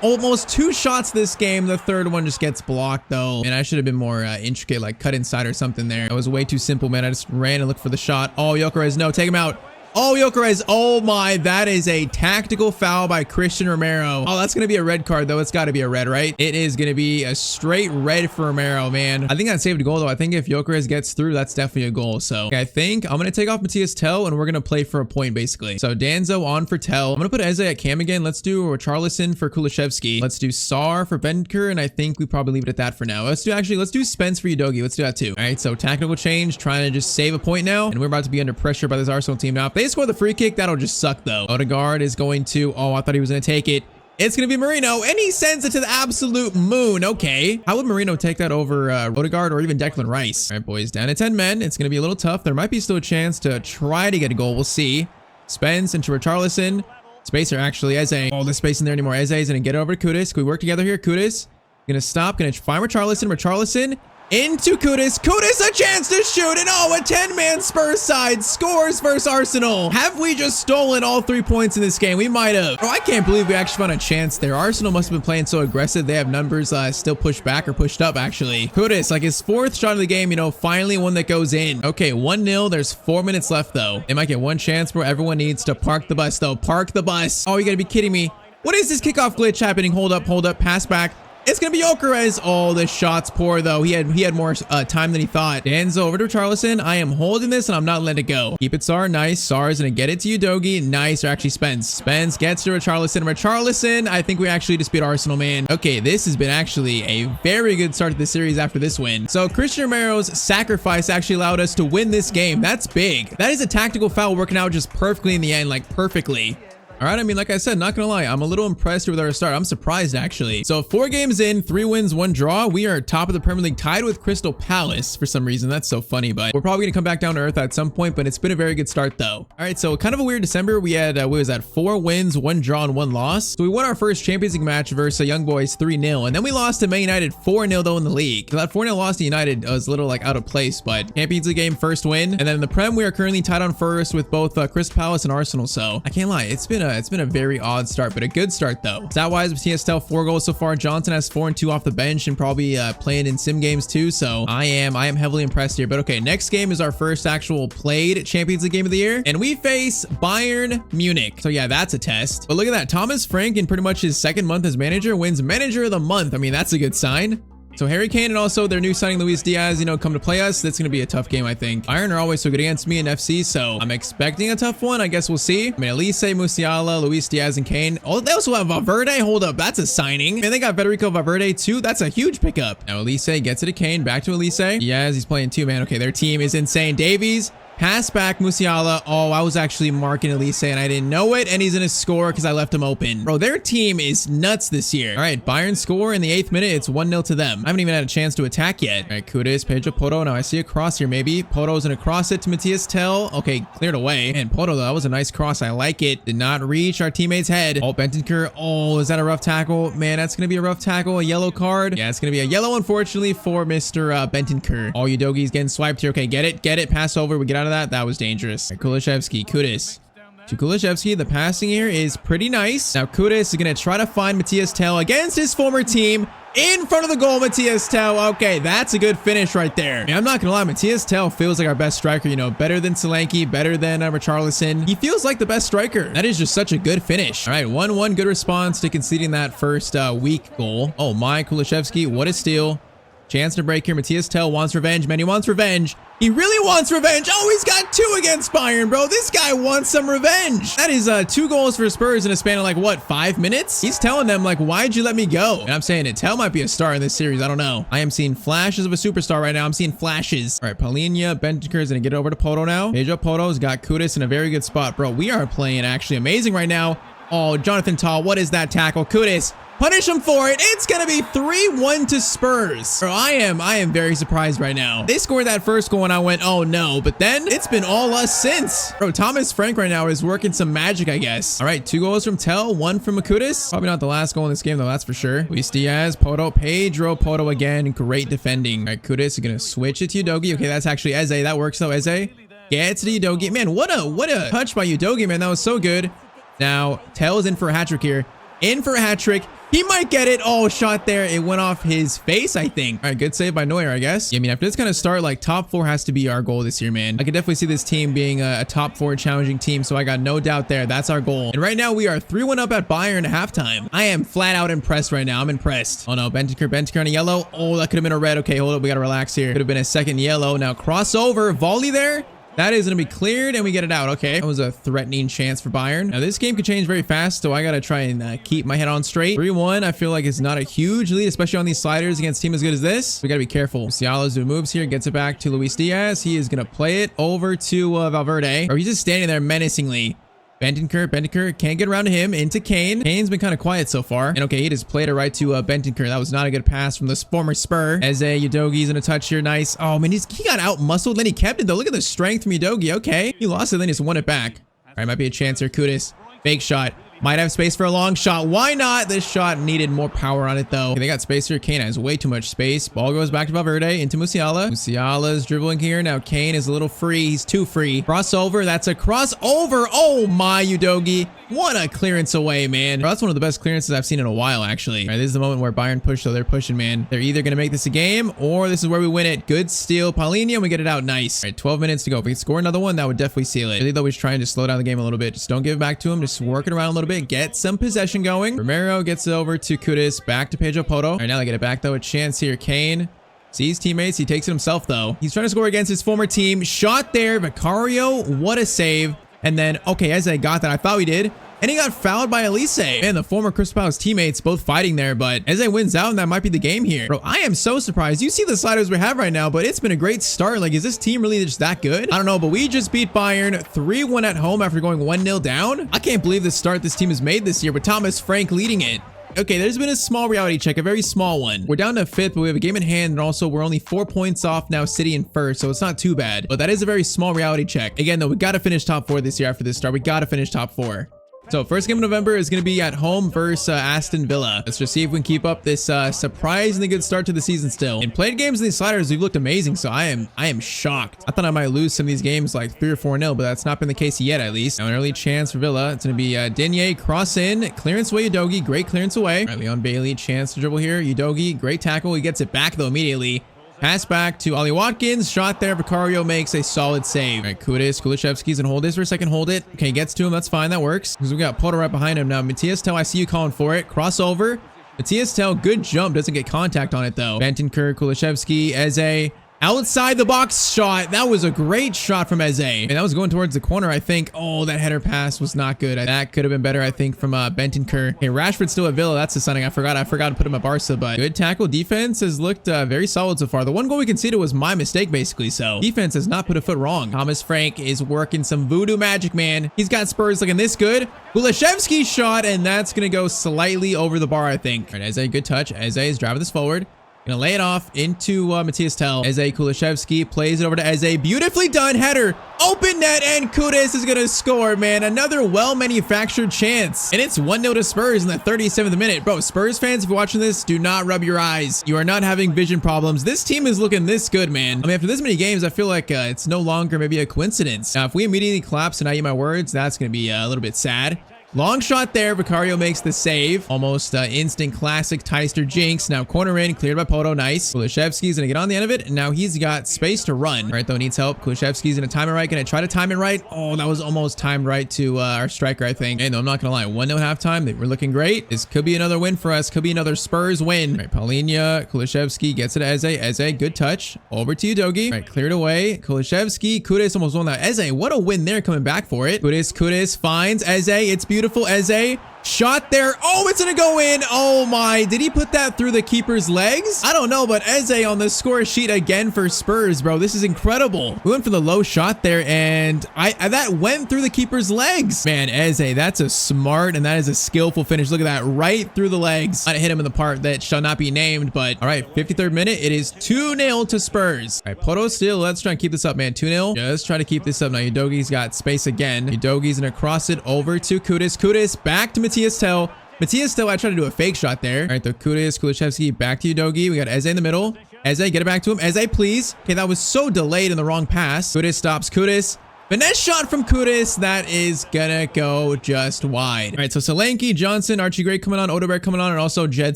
almost 2 shots this game. The third one just gets blocked, though. And I should have been more intricate, like cut inside or something there. That was way too simple, man. I just ran and looked for the shot. Oh, Gyökeres, no, take him out. Oh, Gyökeres. Oh my, that is a tactical foul by Christian Romero. Oh, that's going to be a red card, though. It's got to be a red, right? It is going to be a straight red for Romero, man. I think that saved a goal, though. I think if Gyökeres gets through, that's definitely a goal. So okay, I think I'm going to take off Matthias Tell, and we're going to play for a point, basically. So Danzo on for Tell. I'm going to put Eze at cam again. Let's do Charlison for Kulusevski. Let's do Sar for Bentancur, and I think we probably leave it at that for now. Let's do Spence for Udogie. Let's do that, too. All right, so tactical change, trying to just save a point now, and we're about to be under pressure by this Arsenal team now. If they score the free kick, that'll just suck, though. Odegaard is going to... Oh, I thought he was going to take it. It's going to be Marino, and he sends it to the absolute moon. Okay. How would Marino take that over Odegaard or even Declan Rice? All right, boys, down to 10 men. It's going to be a little tough. There might be still a chance to try to get a goal. We'll see. Spence into Richarlison. Spacer, actually. Eze. Oh, there's space in there anymore. Eze is going to get it over to Kudus. Can we work together here? Kudus going to stop. Going to find Richarlison. Richarlison Into Kudus. Kudus, a chance to shoot. And oh, a 10-man Spurs side scores versus Arsenal. Have we just stolen all 3 points in this game? We might have. Oh, I can't believe we actually found a chance there. Arsenal must have been playing so aggressive. They have numbers still pushed back or pushed up, actually. Kudus, like his 4th shot of the game, you know, finally one that goes in. Okay, 1-0. There's 4 minutes left, though. They might get one chance, bro. Everyone needs to park the bus, though. Park the bus. Oh, you gotta be kidding me. What is this kickoff glitch happening? Hold up, pass back. It's gonna be Gyökeres. Oh, the shot's poor though. He had more time than he thought. Danzo over to Richarlison. I am holding this and I'm not letting it go. Keep it, Sar. Nice. Sar is gonna get it to Udogie. Nice. Or actually Spence. Spence gets to Richarlison. Richarlison. I think we actually just beat Arsenal, man. Okay, this has been actually a very good start to the series after this win. So Christian Romero's sacrifice actually allowed us to win this game. That's big. That is a tactical foul working out just perfectly in the end, like perfectly. All right, I mean, like I said, not gonna lie, I'm a little impressed with our start. I'm surprised, actually. So 4 games in, 3 wins, 1 draw. We are top of the Premier League, tied with Crystal Palace for some reason. That's so funny, but we're probably gonna come back down to earth at some point, but it's been a very good start, though. All right, so kind of a weird December. We had, what was that, 4 wins, 1 draw, and 1 loss. So we won our first Champions League match versus Young Boys 3-0, and then we lost to Man United 4-0, though, in the league. So that 4-0 loss to United was a little, like, out of place, but Champions League game, first win. And then in the Prem, we are currently tied on first with both Crystal Palace and Arsenal, so I can't lie, it's been a very odd start, but a good start though. Stat-wise, Tyztir 4 goals so far. Johnson has 4 and 2 off the bench and probably playing in sim games too. So I am heavily impressed here. But okay, next game is our first actual played Champions League game of the year, and we face Bayern Munich. So yeah, that's a test. But look at that, Thomas Frank in pretty much his 2nd month as manager wins Manager of the Month. I mean, that's a good sign. So Harry Kane and also their new signing Luis Diaz, you know, come to play us. That's going to be a tough game, I think. Bayern are always so good against me in FC, so I'm expecting a tough one. I guess we'll see. I mean, Elise, Musiala, Luis Diaz, and Kane. Oh, they also have Valverde. Hold up, that's a signing. And they got Federico Valverde too. That's a huge pickup. Now Elise gets it to Kane. Back to Elise. Yes, he's playing too, man. Okay, their team is insane. Davies. Pass back, Musiala. Oh, I was actually marking Elise and I didn't know it. And he's going to score because I left him open. Bro, their team is nuts this year. All right, Bayern score in the 8th minute. It's 1-0 to them. I haven't even had a chance to attack yet. All right, Kudus, Pedro Poto. Now I see a cross here, maybe. Poto's going to cross it to Matthias Tell. Okay, cleared away. And Poto, though, that was a nice cross. I like it. Did not reach our teammate's head. Oh, Bentancur. Oh, is that a rough tackle? Man, that's going to be a rough tackle. A yellow card. Yeah, it's going to be a yellow, unfortunately, for Mr. Bentancur. Oh, Udogie's getting swiped here. Okay, get it. Get it. Pass over. We get out of that. That was dangerous. Right, Kulishevsky, Kudus. To Kulishevsky, the passing here is pretty nice. Now Kudus is going to try to find Matthias Tell against his former team. In front of the goal, Matthias Tell. Okay, that's a good finish right there. And I'm not gonna lie, Matthias Tell feels like our best striker, you know, better than Solanke, better than Richarlison. He feels like the best striker. That is just such a good finish. All right, 1-1, good response to conceding that first weak goal. Oh my, Kulishevsky, what a steal. Chance to break here. Matthias Tell wants revenge, man. He wants revenge. He really wants revenge. Oh, he's got 2 against Bayern, bro. This guy wants some revenge. That is 2 goals for Spurs in a span of like, what, 5 minutes? He's telling them, like, why'd you let me go? And I'm saying it. Tell might be a star in this series. I don't know. I am seeing flashes of a superstar right now. I'm seeing flashes. All right, Paulinho, Bentancur is going to get over to Poto now. Pedro Poto's got Kudus in a very good spot, bro. We are playing actually amazing right now. Oh, Jonathan Tah, what is that tackle? Kudus. Punish him for it. It's gonna be 3-1 to Spurs. Bro, I am very surprised right now. They scored that first goal and I went, oh no. But then it's been all us since. Bro, Thomas Frank right now is working some magic, I guess. All right, 2 goals from Tell, 1 from Kudus. Probably not the last goal in this game though, that's for sure. Luis Diaz, Poto, Pedro Poto again. Great defending. All right, Kudus is gonna switch it to Udogie. Okay, that's actually Eze. That works though, Eze. Gets to Udogie. Man, what a touch by Udogie, man. That was so good. Now, Tell's in for a hat trick here. In for a hat trick. He might get it. Oh, shot there. It went off his face, I think. All right, good save by Neuer, I guess. Yeah, I mean, after this kind of start, like, top 4 has to be our goal this year, man. I could definitely see this team being a top 4 challenging team, so I got no doubt there. That's our goal. And right now, we are 3-1 up at Bayern at halftime. I am flat out impressed right now. I'm impressed. Oh, no. Bentancur on a yellow. Oh, that could have been a red. Okay, hold up. We got to relax here. Could have been a second yellow. Now, crossover. Volley there. That is going to be cleared and we get it out. Okay. That was a threatening chance for Bayern. Now this game could change very fast, so I got to try and keep my head on straight. 3-1. I feel like it's not a huge lead, especially on these sliders against a team as good as this. We got to be careful. Musiala's who moves here, gets it back to Luis Diaz. He is going to play it over to Valverde. Or he's just standing there menacingly. Bentancur can't get around to him. Into Kane. Kane's been kind of quiet so far. And okay, he just played it right to Bentancur. That was not a good pass from this former Spur. Eze, Udogie's in a touch here. Nice. Oh, man, he got out-muscled. Then he kept it, though. Look at the strength from Udogie. Okay. He lost it, then he just won it back. All right, might be a chance here. Kudus. Fake shot. Might have space for a long shot. Why not? This shot needed more power on it, though. Okay, they got space here. Kane has way too much space. Ball goes back to Valverde into Musiala. Musiala's dribbling here. Now Kane is a little free. He's too free. Crossover. That's a crossover. Oh my, Udogie. What a clearance away, man. Bro, that's one of the best clearances I've seen in a while, actually. All right, this is the moment where Bayern push, so they're pushing, man. They're either going to make this a game, or this is where we win it. Good steal. Paulinho, and we get it out. Nice. All right, 12 minutes to go. If we could score another one, that would definitely seal it. Really, though, he's trying to slow down the game a little bit. Just don't give it back to him. Just work it around a little bit. Get some possession going. Romero gets it over to Kudus. Back to Pedro Poto. All right, now they get it back, though. A chance here. Kane sees teammates. He takes it himself, though. He's trying to score against his former team. Shot there. Vicario. What a save. And then, okay, Eze got that. I thought we did. And he got fouled by Elise. Man, the former Crystal Palace teammates both fighting there, but Eze wins out, and that might be the game here. Bro, I am so surprised. You see the sliders we have right now, but it's been a great start. Like, is this team really just that good? I don't know, but we just beat Bayern 3-1 at home after going 1-0 down. I can't believe the start this team has made this year with Thomas Frank leading it. Okay, there's been a small reality check, a very small one. We're down to 5th, but we have a game in hand, and also we're only 4 points off now, City in 1st, so it's not too bad. But that is a very small reality check. Again, though, we got to finish top 4 this year after this start. We got to finish top 4. So first game of November is going to be at home versus Aston Villa. Let's just see if we can keep up this surprisingly good start to the season still. In played games in these sliders, we've looked amazing, so I am shocked. I thought I might lose some of these games like 3 or 4-0, but that's not been the case yet, at least. Now an early chance for Villa. It's going to be Digne, cross in, clearance away, Udogie, great clearance away. All right, Leon Bailey, chance to dribble here. Udogie, great tackle. He gets it back, though, immediately. Pass back to Ollie Watkins. Shot there. Vicario makes a solid save. All right, Kulishevsky's gonna hold this for a second. Hold it. Okay, gets to him. That's fine. That works. Because we got Poto right behind him now. Matthias Tell, I see you calling for it. Crossover. Matthias Tell, good jump. Doesn't get contact on it, though. Bentancur, Kulishevsky, Eze. Outside the box shot. That was a great shot from Eze. And that was going towards the corner, I think. Oh, that header pass was not good. That could have been better, I think, from Bentancur. Okay, Rashford's still at Villa. That's the signing. I forgot to put him at Barca, but good tackle. Defense has looked very solid so far. The one goal we conceded was my mistake, basically. So defense has not put a foot wrong. Thomas Frank is working some voodoo magic, man. He's got Spurs looking this good. Kulishevsky shot, and that's going to go slightly over the bar, I think. All right, Eze, good touch. Eze is driving this forward. Gonna lay it off into Matthias Tell. Eze Kulishevsky plays it over to Eze. Beautifully done. Header. Open net, and Kudus is gonna score, man. Another well-manufactured chance. And it's 1-0 to Spurs in the 37th minute. Bro, Spurs fans, if you're watching this, do not rub your eyes. You are not having vision problems. This team is looking this good, man. I mean, after this many games, I feel like it's no longer maybe a coincidence. Now, if we immediately collapse and I eat my words, that's gonna be a little bit sad. Long shot there. Vicario makes the save. Almost instant classic Tyztir jinx. Now corner in, cleared by Poto. Nice. Kulishevsky's going to get on the end of it. And now he's got space to run. All right, though, needs help. Kulishevsky's going to time it right. Going to try to time it right. Oh, that was almost timed right to our striker, I think. And no, I'm not going to lie. 1-0 halftime. We're looking great. This could be another win for us. Could be another Spurs win. All right, Paulinho. Kulishevsky gets it to Eze. Eze, good touch. Over to Udogie. All right, cleared away. Kulishevsky. Kudus almost won that. Eze, what a win there coming back for it. Kudus finds Eze. It's beautiful. Eze. Shot there. Oh, it's gonna go in. Oh my, did he put that through the keeper's legs? I don't know, but Eze on the score sheet again for Spurs, bro. This is incredible. We went for the low shot there, and that went through the keeper's legs. Man, Eze, that's a smart and that is a skillful finish. Look at that, right through the legs. I hit him in the part that shall not be named, but all right, 53rd minute. It is 2-0 to Spurs. All right, Poto still. Let's try and keep this up, man. 2-0. Just try to keep this up. Now Udogie's got space again. Udogie's gonna cross it over to Kudus. Kudus back to Matthias Tell. Matthias Tell, I tried to do a fake shot there. All right, the Kudus, Kulishevsky, back to Udogie. We got Eze in the middle. Eze, get it back to him. Eze, please. Okay, that was so delayed in the wrong pass. Kudus stops Kudus. Finesse shot from Kudus. That is gonna go just wide. All right, so Solanke, Johnson, Archie Gray coming on, Odegaard coming on, and also Jed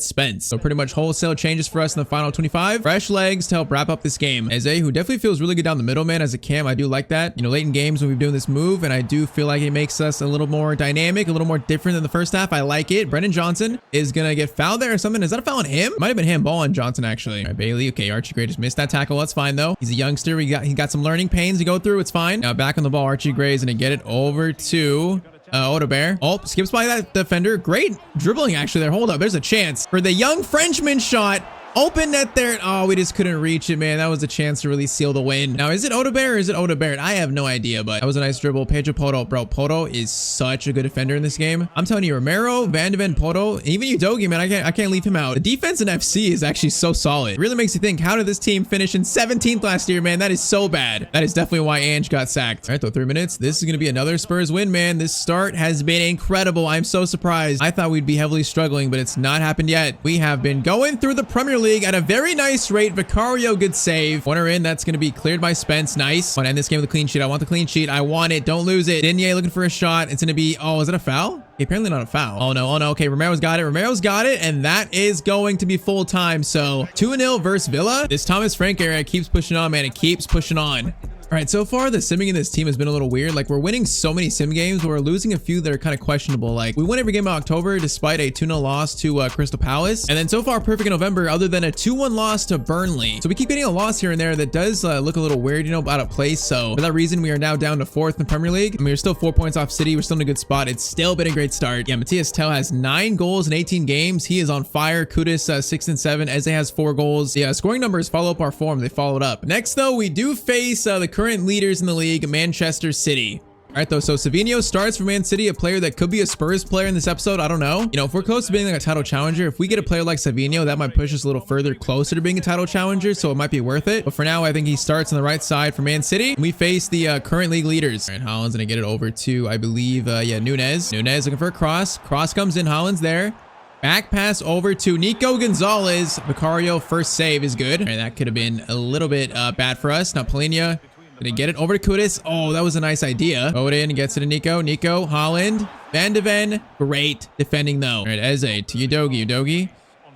Spence. So pretty much wholesale changes for us in the final 25. Fresh legs to help wrap up this game. Eze, who definitely feels really good down the middle, man, as a cam. I do like that. You know, late in games when we're doing this move, and I do feel like it makes us a little more dynamic, a little more different than the first half. I like it. Brendan Johnson is gonna get fouled there or something. Is that a foul on him? Might have been him. Ball on Johnson, actually. All right, Bailey. Okay, Archie Gray just missed that tackle. That's fine, though. He's a youngster. He got some learning pains to go through. It's fine. Now back on the ball, Archie Gray's gonna get it over to Odegaard. Oh, skips by that defender. Great dribbling actually there. Hold up. There's a chance for the young Frenchman shot. Open net there. Oh, we just couldn't reach it, man. That was a chance to really seal the win. Now, is it Odebear or is it Odebear? I have no idea, but that was a nice dribble. Pedro Poto. Bro, Poto is such a good defender in this game. I'm telling you, Romero, Van de Ven, Poto, even Udogie, man, I can't leave him out. The defense in FC is actually so solid. It really makes you think, how did this team finish in 17th last year, man? That is so bad. That is definitely why Ange got sacked. All right, though, 3 minutes. This is going to be another Spurs win, man. This start has been incredible. I'm so surprised. I thought we'd be heavily struggling, but it's not happened yet. We have been going through the Premier League at a very nice rate. Vicario, good save. Corner in. That's going to be cleared by Spence. Nice. I want to end this game with a clean sheet. I want the clean sheet. I want it. Don't lose it. Digne looking for a shot. It's going to be, oh, is it a foul? Okay, apparently not a foul. Oh no, oh no. Okay, Romero's got it. Romero's got it. And that is going to be full time. So 2-0 versus Villa. This Thomas Frank area keeps pushing on, man. It keeps pushing on. All right, so far the simming in this team has been a little weird. Like, we're winning so many sim games, but we're losing a few that are kind of questionable. Like, we won every game in October despite a 2-0 loss to Crystal Palace. And then so far perfect in November other than a 2-1 loss to Burnley. So we keep getting a loss here and there that does look a little weird, you know, out of place. So for that reason, we are now down to 4th in the Premier League. I mean, we're still 4 points off City. We're still in a good spot. It's still been a great start. Yeah, Matthias Tell has 9 goals in 18 games. He is on fire. Kudus 6 and 7. Eze has 4 goals. Yeah, scoring numbers follow up our form. They followed up. Next, though, we do face the current leaders in the league, Manchester City. All right, though, so Savinho starts for Man City, a player that could be a Spurs player in this episode. I don't know. You know, if we're close to being like a title challenger, if we get a player like Savinho, that might push us a little further closer to being a title challenger, so it might be worth it. But for now, I think he starts on the right side for Man City. We face the current league leaders. All right, Haaland's gonna get it over to, I believe, yeah, Nunez. Nunez looking for a cross. Cross comes in. Haaland's there. Back pass over to Nico Gonzalez. Vicario, first save is good. All right, that could have been a little bit bad for us. Now, Polina gonna get it over to Kudus. Oh, that was a nice idea. Odin gets it to Nico. Nico, Haaland, Van de Ven. Great defending though. All right, Eze to Udogie. Udogie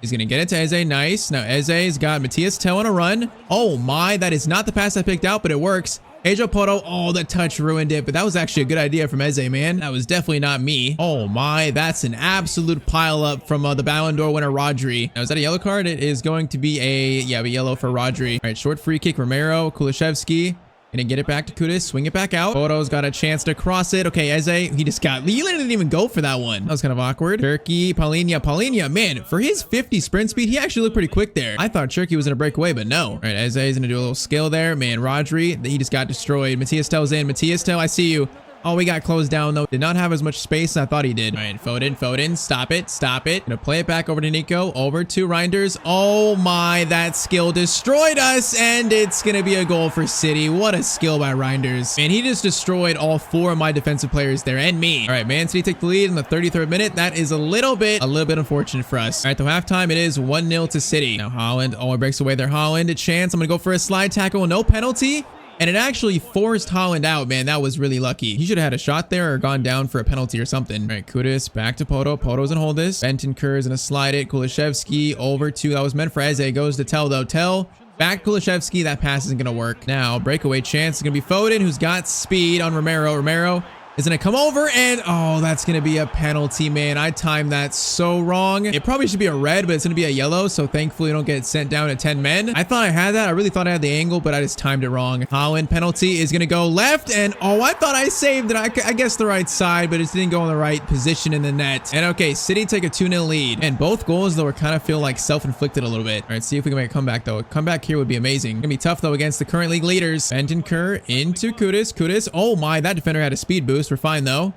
is gonna get it to Eze. Nice. Now Eze's got Matthias Tell on a run. Oh my, that is not the pass I picked out, but it works. Pedro Poto, oh, the touch ruined it, but that was actually a good idea from Eze, man. That was definitely not me. Oh my, that's an absolute pile up from the Ballon d'Or winner, Rodri. Now, is that a yellow card? It is going to be a yellow for Rodri. All right, short free kick, Romero, Kulishevsky. Gonna get it back to Kudus, swing it back out. Photo's got a chance to cross it. Okay, Eze, he didn't even go for that one. That was kind of awkward. Turkey, Polina, man, for his 50 sprint speed, he actually looked pretty quick there. I thought Turkey was gonna break away, but no. All right, Eze's gonna do a little skill there. Man, Rodri, he just got destroyed. Matthias Tell's in. Matthias Tell, I see you. Oh, we got closed down though. Did not have as much space as I thought he did. All right, Foden, stop it. Gonna play it back over to Nico, over to Reinders. Oh my, that skill destroyed us, and it's gonna be a goal for City. What a skill by Reinders. Man, he just destroyed all 4 of my defensive players there, and me. All right, Man City take the lead in the 33rd minute. That is a little bit unfortunate for us. All right, till halftime, it is 1-0 to City. Now Haaland, oh, it breaks away there. Haaland, a chance. I'm gonna go for a slide tackle, no penalty. And it actually forced Haaland out, man. That was really lucky. He should have had a shot there or gone down for a penalty or something. All right, Kudus back to Poto. Poto's gonna hold this. Bentancur is gonna slide it. Kulishevsky over to, that was meant for Eze. Goes to Tell though. Tell back Kulishevsky. That pass isn't gonna work. Now, breakaway chance is gonna be Foden, who's got speed on Romero. Romero is gonna come over and, oh, that's gonna be a penalty, man. I timed that so wrong. It probably should be a red, but it's gonna be a yellow, so thankfully I don't get sent down to 10 men. I thought I had that. I really thought I had the angle, but I just timed it wrong. Haaland penalty is gonna go left, and oh, I thought I saved it. I guess the right side, but it didn't go in the right position in the net. And okay, City take a 2-0 lead. And both goals, though, are kind of feel like self-inflicted a little bit. All right, see if we can make a comeback, though. A comeback here would be amazing. Gonna be tough, though, against the current league leaders. Bentancur into Kudus. Kudus, oh my, that defender had a speed boost. We're fine, though.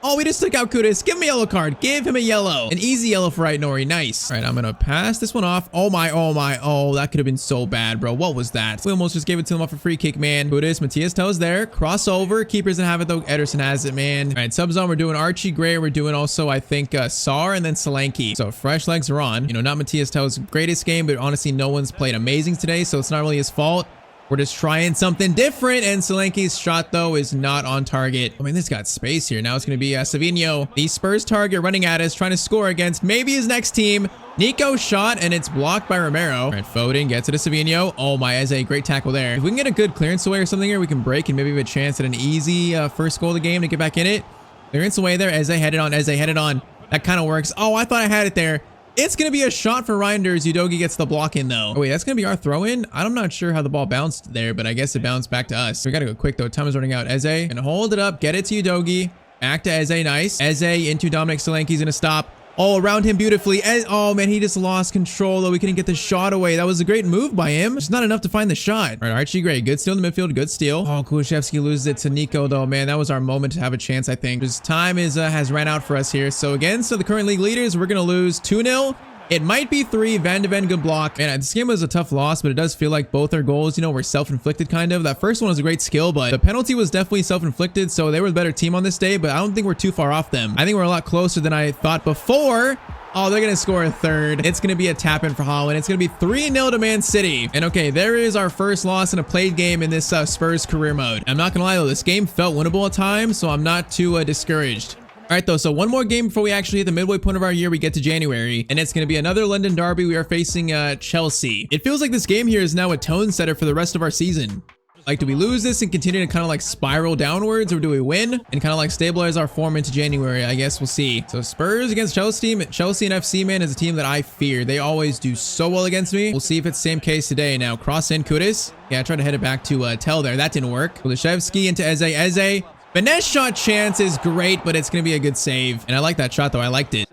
Oh, we just took out Kudus. Give him a yellow card. Give him a yellow. An easy yellow for Right Nori. Nice. All right, I'm going to pass this one off. Oh my. Oh, that could have been so bad, bro. What was that? We almost just gave it to him off a free kick, man. Kudus, Matthias Tell's there. Crossover. Keepers didn't have it, though. Ederson has it, man. All right, sub-zone. We're doing Archie Gray. We're doing also, I think, Sar and then Solanke. So fresh legs are on. You know, not Matthias Tell's greatest game, but honestly, no one's played amazing today, so it's not really his fault. We're just trying something different, and Solanke's shot, though, is not on target. I mean, this got space here. Now it's going to be Savinho, the Spurs target, running at us, trying to score against maybe his next team. Nico shot, and it's blocked by Romero. All right, Foden gets it to Savinho. Oh my, Eze, great tackle there. If we can get a good clearance away or something here, we can break and maybe have a chance at an easy first goal of the game to get back in it. Clearance away there. Eze headed on. Eze headed on. That kind of works. Oh, I thought I had it there. It's going to be a shot for Reinders. Udogie gets the block in, though. Oh, wait, that's going to be our throw-in? I'm not sure how the ball bounced there, but I guess it bounced back to us. We got to go quick, though. Time is running out. Eze, and hold it up. Get it to Udogie. Back to Eze. Nice. Eze into Dominic Solanke. He's going to stop. all around him beautifully. And, oh man, he just lost control though. We couldn't get the shot away. That was a great move by him. It's not enough to find the shot. All right, Archie Gray, good steal in the midfield, good steal. Oh, Kuliszewski loses it to Nico though, man. That was our moment to have a chance, I think. His time has ran out for us here. So against the current league leaders, we're gonna lose 2-0. It might be 3. Van de Ven, good block. Man, this game was a tough loss, but it does feel like both our goals, you know, were self-inflicted kind of. That first one was a great skill, but the penalty was definitely self-inflicted, so they were the better team on this day, but I don't think we're too far off them. I think we're a lot closer than I thought before. Oh, they're going to score a third. It's going to be a tap-in for Holland. It's going to be 3-0 to Man City. And okay, there is our first loss in a played game in this Spurs career mode. I'm not going to lie, though. This game felt winnable at times, so I'm not too discouraged. All right, though, so one more game before we actually hit the midway point of our year. We get to January, and it's going to be another London derby. We are facing Chelsea. It feels like this game here is now a tone setter for the rest of our season. Like, do we lose this and continue to kind of like spiral downwards, or do we win and kind of like stabilize our form into January? I guess we'll see. So Spurs against Chelsea. Chelsea and FC, man, is a team that I fear. They always do so well against me. We'll see if it's the same case today. Now, cross in Kudus. Yeah, I tried to head it back to Tell there. That didn't work. Kuliszewski into Eze. Eze. Finesse shot chance is great, but it's going to be a good save. And I like that shot, though. I liked it.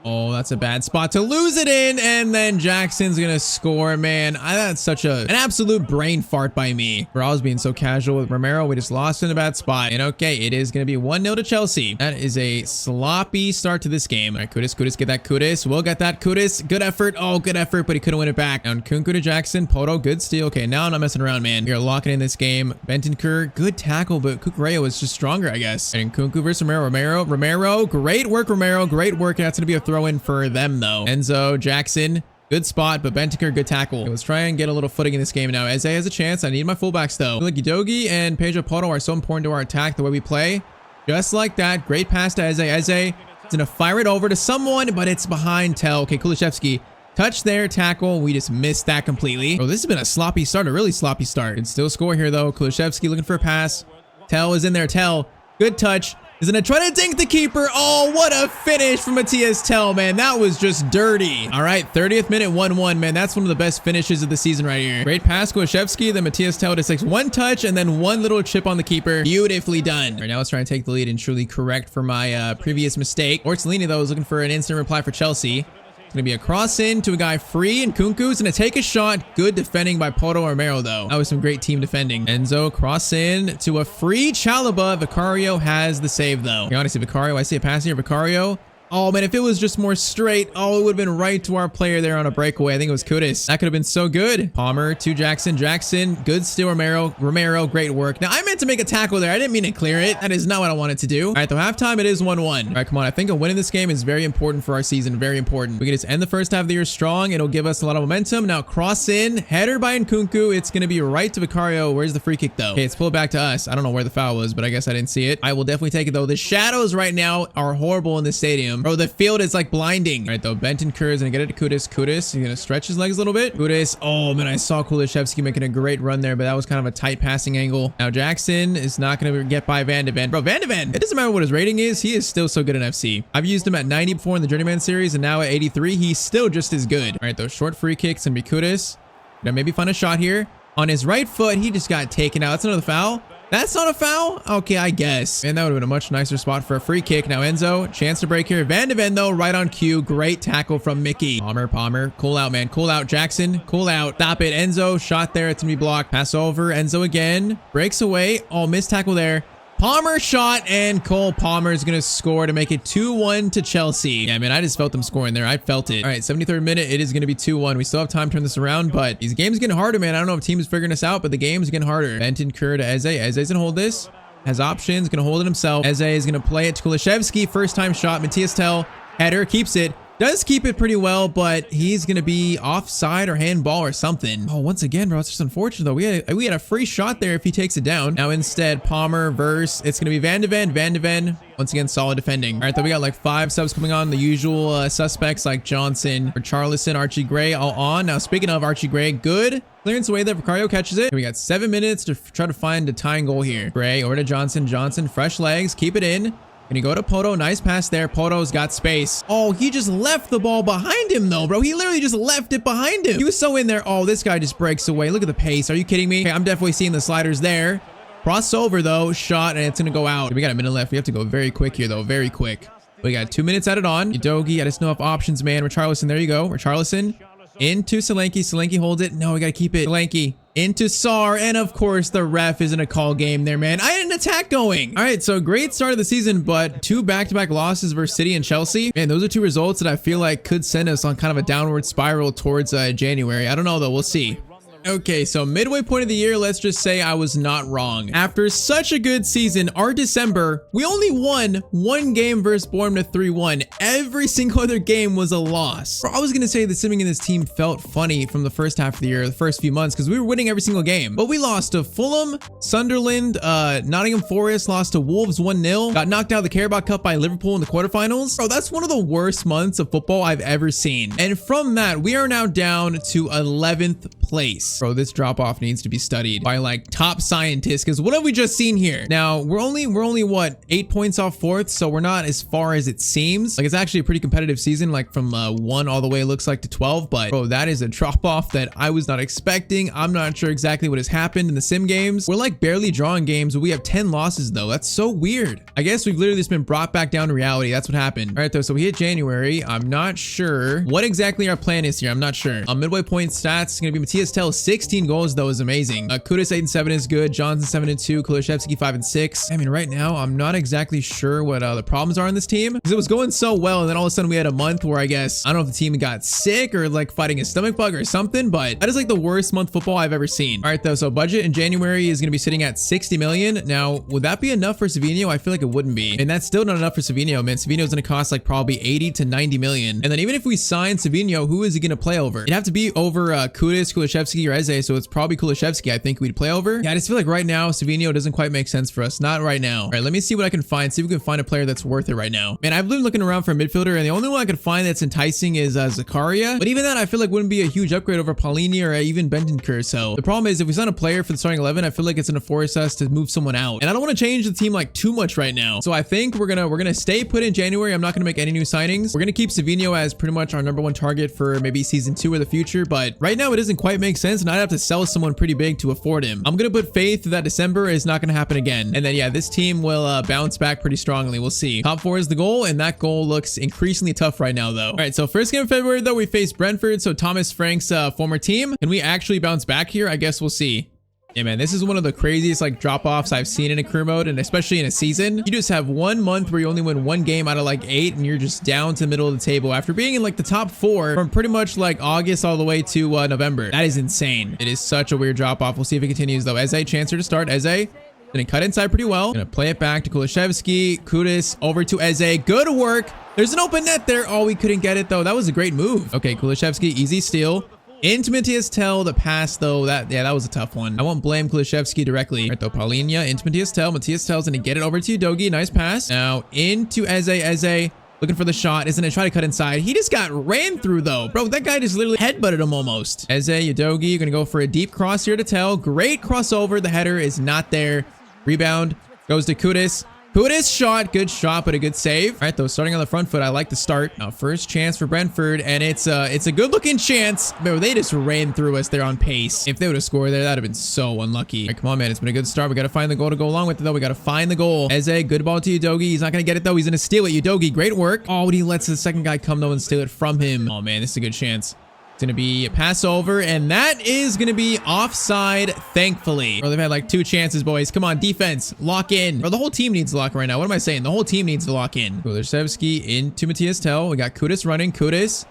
Oh, that's a bad spot to lose it in. And then Jackson's going to score, man. That's such an absolute brain fart by me. For I was being so casual with Romero. We just lost in a bad spot. And okay, it is going to be 1-0 to Chelsea. That is a sloppy start to this game. All right, Kudus, get that Kudus. We'll get that Kudus. Good effort. Oh, good effort, but he couldn't win it back. Now, Nkunku to Jackson. Poto, good steal. Okay, now I'm not messing around, man. We are locking in this game. Bentancur, good tackle, but Kukureya was just stronger, I guess. And Nkunku versus Romero. Romero, great work, Romero. Great work. That's going to be a throw in for them though. Enzo, Jackson, good spot, but Bentancur, good tackle. Okay, let's try and get a little footing in this game now. Eze has a chance. I need my fullbacks though. Like Udogie and Pedro Poto are so important to our attack, the way we play. Just like that. Great pass to Eze. Eze is gonna fire it over to someone, but it's behind Tell. Okay, Kuliszewski. Touch there, tackle. We just missed that completely. Bro, this has been a sloppy start, a really sloppy start. Can still score here though. Kuliszewski looking for a pass. Tell is in there. Tell, good touch. Is gonna try to dink the keeper. Oh, what a finish from Matthias Tell, man. That was just dirty. All right, 30th minute, 1-1, man. That's one of the best finishes of the season right here. Great pass, Kuliszewski. Then Matthias Tell just takes one touch and then one little chip on the keeper. Beautifully done. All right, now let's try and take the lead and truly correct for my previous mistake. Orsolini, though, is looking for an instant reply for Chelsea. It's going to be a cross in to a guy free, and Nkunku's going to take a shot. Good defending by Poto Romero, though. That was some great team defending. Enzo, cross in to a free Chalobah. Vicario has the save, though. Honestly, Vicario, I see a pass here. Vicario. Oh, man, if it was just more straight, oh, it would have been right to our player there on a breakaway. I think it was Kudus. That could have been so good. Palmer to Jackson. Jackson, good steal, Romero. Romero, great work. Now, I meant to make a tackle there. I didn't mean to clear it. That is not what I wanted to do. All right, though, halftime, it is 1-1. All right, come on. I think a win in this game is very important for our season. Very important. We can just end the first half of the year strong. It'll give us a lot of momentum. Now, cross in. Header by Nkunku. It's going to be right to Vicario. Where's the free kick, though? Okay, it's pulled back to us. I don't know where the foul was, but I guess I didn't see it. I will definitely take it, though. The shadows right now are horrible in the stadium. Bro, the field is like blinding. All right, though, Bentancur is gonna get it to Kudus. Kudus, he's gonna stretch his legs a little bit. Kudus, oh man, I saw Kuliszewski making a great run there, but that was kind of a tight passing angle. Now Jackson is not gonna get by Van de Ven. Bro, Van de Ven, it doesn't matter what his rating is, he is still so good in FC. I've used him at 90 before in the Journeyman series, and now at 83, he's still just as good. All right, those short free kicks and be Kudus. Now maybe find a shot here. On his right foot, he just got taken out. That's another foul. That's not a foul? Okay, I guess. And that would have been a much nicer spot for a free kick. Now Enzo, chance to break here. Van de Ven, though, right on cue. Great tackle from Mickey. Palmer. Cool out, man. Cool out. Jackson, cool out. Stop it. Enzo, shot there. It's going to be blocked. Pass over. Enzo again. Breaks away. Oh, missed tackle there. Palmer shot, and Cole Palmer is going to score to make it 2-1 to Chelsea. Yeah, man, I just felt them scoring there. I felt it. All right, 73rd minute. It is going to be 2-1. We still have time to turn this around, but these games getting harder, man. I don't know if team is figuring this out, but the game's getting harder. Bentancur to Eze. Eze's going to hold this. Has options. Going to hold it himself. Eze is going to play it to Kuliszewski. First time shot. Matthias Tell. Header. Keeps it. Does keep it pretty well, but he's going to be offside or handball or something. Oh, once again, bro, it's just unfortunate, though. We had a free shot there if he takes it down. Now, instead, Palmer versus, it's going to be Van de Ven. Van de Ven, once again, solid defending. All right, then we got like 5 subs coming on. The usual suspects like Johnson, Richarlison, Archie Gray, all on. Now, speaking of Archie Gray, good clearance away there. Vicario catches it. We got 7 minutes to try to find a tying goal here. Gray over to Johnson. Johnson, fresh legs, keep it in. Gonna go to Poto. Nice pass there. Poto's got space. Oh, he just left the ball behind him, though, bro. He literally just left it behind him. He was so in there. Oh, this guy just breaks away. Look at the pace. Are you kidding me? Okay, I'm definitely seeing the sliders there. Cross over, though. Shot, and it's gonna go out. We got a minute left. We have to go very quick here, though. Very quick. We got 2 minutes added on. Udogie, I just know of options, man. Richarlison, there you go. Richarlison into Solanke. Solanke holds it. No, we got to keep it. Solanke into Sar. And of course, the ref isn't a call game there, man. I had an attack going. All right, so great start of the season, but 2 back-to-back losses versus City and Chelsea. Man, those are 2 results that I feel like could send us on kind of a downward spiral towards January. I don't know, though. We'll see. Okay, so midway point of the year, let's just say I was not wrong. After such a good season, our December, we only won 1 game versus Bournemouth 3-1. Every single other game was a loss. Bro, I was gonna say the simming in this team felt funny from the first half of the year, the first few months, because we were winning every single game. But we lost to Fulham, Sunderland, Nottingham Forest, lost to Wolves 1-0, got knocked out of the Carabao Cup by Liverpool in the quarterfinals. Bro, that's one of the worst months of football I've ever seen. And from that, we are now down to 11th place. Bro, this drop off needs to be studied by like top scientists, because what have we just seen here? Now we're only what, 8 points off 4th, so we're not as far as it seems. Like, it's actually a pretty competitive season, like from 1 all the way, it looks like, to 12. But bro, that is a drop off that I was not expecting. I'm not sure exactly what has happened in the sim games. We're like barely drawing games, but we have 10 losses though. That's so weird. I guess we've literally just been brought back down to reality. That's what happened. All right though, so we hit January. I'm not sure what exactly our plan is here. I'm not sure. Midway point stats is gonna be Matthias Tell, 16 goals though is amazing. Kudus 8-7 is good. Johnson 7-2. Kulishevsky 5-6. I mean, right now I'm not exactly sure what the problems are in this team, because it was going so well, and then all of a sudden we had a month where I guess I don't know if the team got sick or like fighting a stomach bug or something, but that is like the worst month football I've ever seen. All right though, so budget in January is going to be sitting at 60 million. Now, would that be enough for Savinho? I feel like it wouldn't be, and that's still not enough for Savinho, man. Savinho's going to cost like probably 80 to 90 million, and then even if we sign Savinho, who is he going to play over? It'd have to be over Kudus, Kulishevsky, or Eze, so it's probably Kulishevsky I think we'd play over. Yeah, I just feel like right now Savinho doesn't quite make sense for us. Not right now. All right, let me see what I can find. See if we can find a player that's worth it right now. Man, I've been looking around for a midfielder, and the only one I could find that's enticing is Zakaria. But even that, I feel like wouldn't be a huge upgrade over Paulini or even Bentancur. So the problem is, if we sign a player for the starting 11, I feel like it's gonna force us to move someone out, and I don't want to change the team like too much right now. So I think we're gonna stay put in January. I'm not gonna make any new signings. We're gonna keep Savinho as pretty much our #1 target for maybe season 2 or the future. But right now it doesn't quite make sense, and I'd have to sell someone pretty big to afford him. I'm gonna put faith that December is not gonna happen again, and then yeah, this team will bounce back pretty strongly. We'll see. Top 4 is the goal, and that goal looks increasingly tough right now though. All right, so first game of February though, we face Brentford, so Thomas Frank's former team. Can we actually bounce back here? I guess we'll see. Yeah, man, this is one of the craziest like drop-offs I've seen in a career mode, and especially in a season. You just have 1 month where you only win 1 game out of like 8, and you're just down to the middle of the table after being in like the top 4 from pretty much like August all the way to November. That is insane. It is such a weird drop-off. We'll see if it continues though. Eze, chancer to start. Eze gonna cut inside pretty well. Gonna play it back to Kulishevsky. Kudus over to Eze. Good work. There's an open net there. Oh, we couldn't get it though. That was a great move. Okay, Kulishevsky, easy steal. Into Matthias Tell, the pass though, that was a tough one. I won't blame Kulishevsky directly. All right though, Paulinho into Matthias Tell. Matthias Tell's gonna get it over to Udogie. Nice pass. Now into Eze. Eze looking for the shot. Isn't it? Try to cut inside. He just got ran through though. Bro, that guy just literally headbutted him almost. Eze, Udogie, you're gonna go for a deep cross here to Tell. Great crossover. The header is not there. Rebound goes to Kudus. Kudus shot, good shot, but a good save. All right, though, starting on the front foot, I like the start. Now, first chance for Brentford, and it's a good-looking chance. Bro, they just ran through us. They're on pace. If they would have scored there, that'd have been so unlucky. All right, come on, man. It's been a good start. We got to find the goal to go along with it, though. We got to find the goal. Eze, good ball to Udogie. He's not going to get it, though. He's going to steal it. Udogie, great work. Oh, and he lets the second guy come, though, and steal it from him. Oh, man, this is a good chance. It's going to be a pass over, and that is going to be offside, thankfully. Bro, they've had like 2 chances, boys. Come on, defense. Lock in. Bro, the whole team needs to lock right now. What am I saying? The whole team needs to lock in. Kulishevsky into Matthias Tell. We got Kudus running. Kudus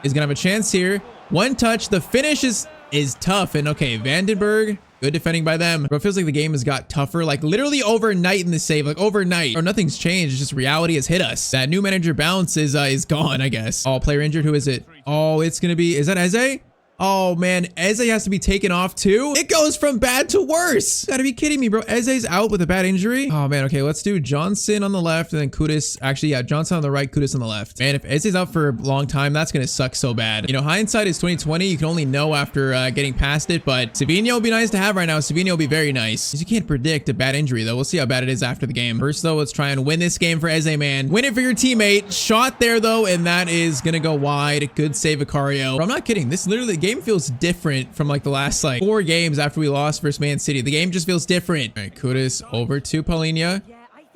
is going to have a chance here. 1 touch. The finish is tough. And okay, Vandenberg. Good defending by them. Bro, it feels like the game has got tougher, like literally overnight in the save, like overnight. Or nothing's changed. It's just reality has hit us. That new manager bounce is gone, I guess. Oh, player injured. Who is it? Oh, it's going to be, is that Eze? Oh man, Eze has to be taken off too. It goes from bad to worse. Gotta be kidding me, bro. Eze's out with a bad injury. Oh man, okay, let's do Johnson on the left and then Kudus. Actually, yeah, Johnson on the right, Kudus on the left. Man, if Eze's out for a long time, that's gonna suck so bad. You know, hindsight is 2020. You can only know after getting past it, but Savinho will be nice to have right now. Savinho will be very nice. You can't predict a bad injury though. We'll see how bad it is after the game. First though, let's try and win this game for Eze, man. Win it for your teammate. Shot there though, and that is gonna go wide. Good save, Vicario. Bro, I'm not kidding. This literally, the game feels different from like the last like 4 games after we lost versus Man City. The game just feels different. All right, Kudus over to Paulinho.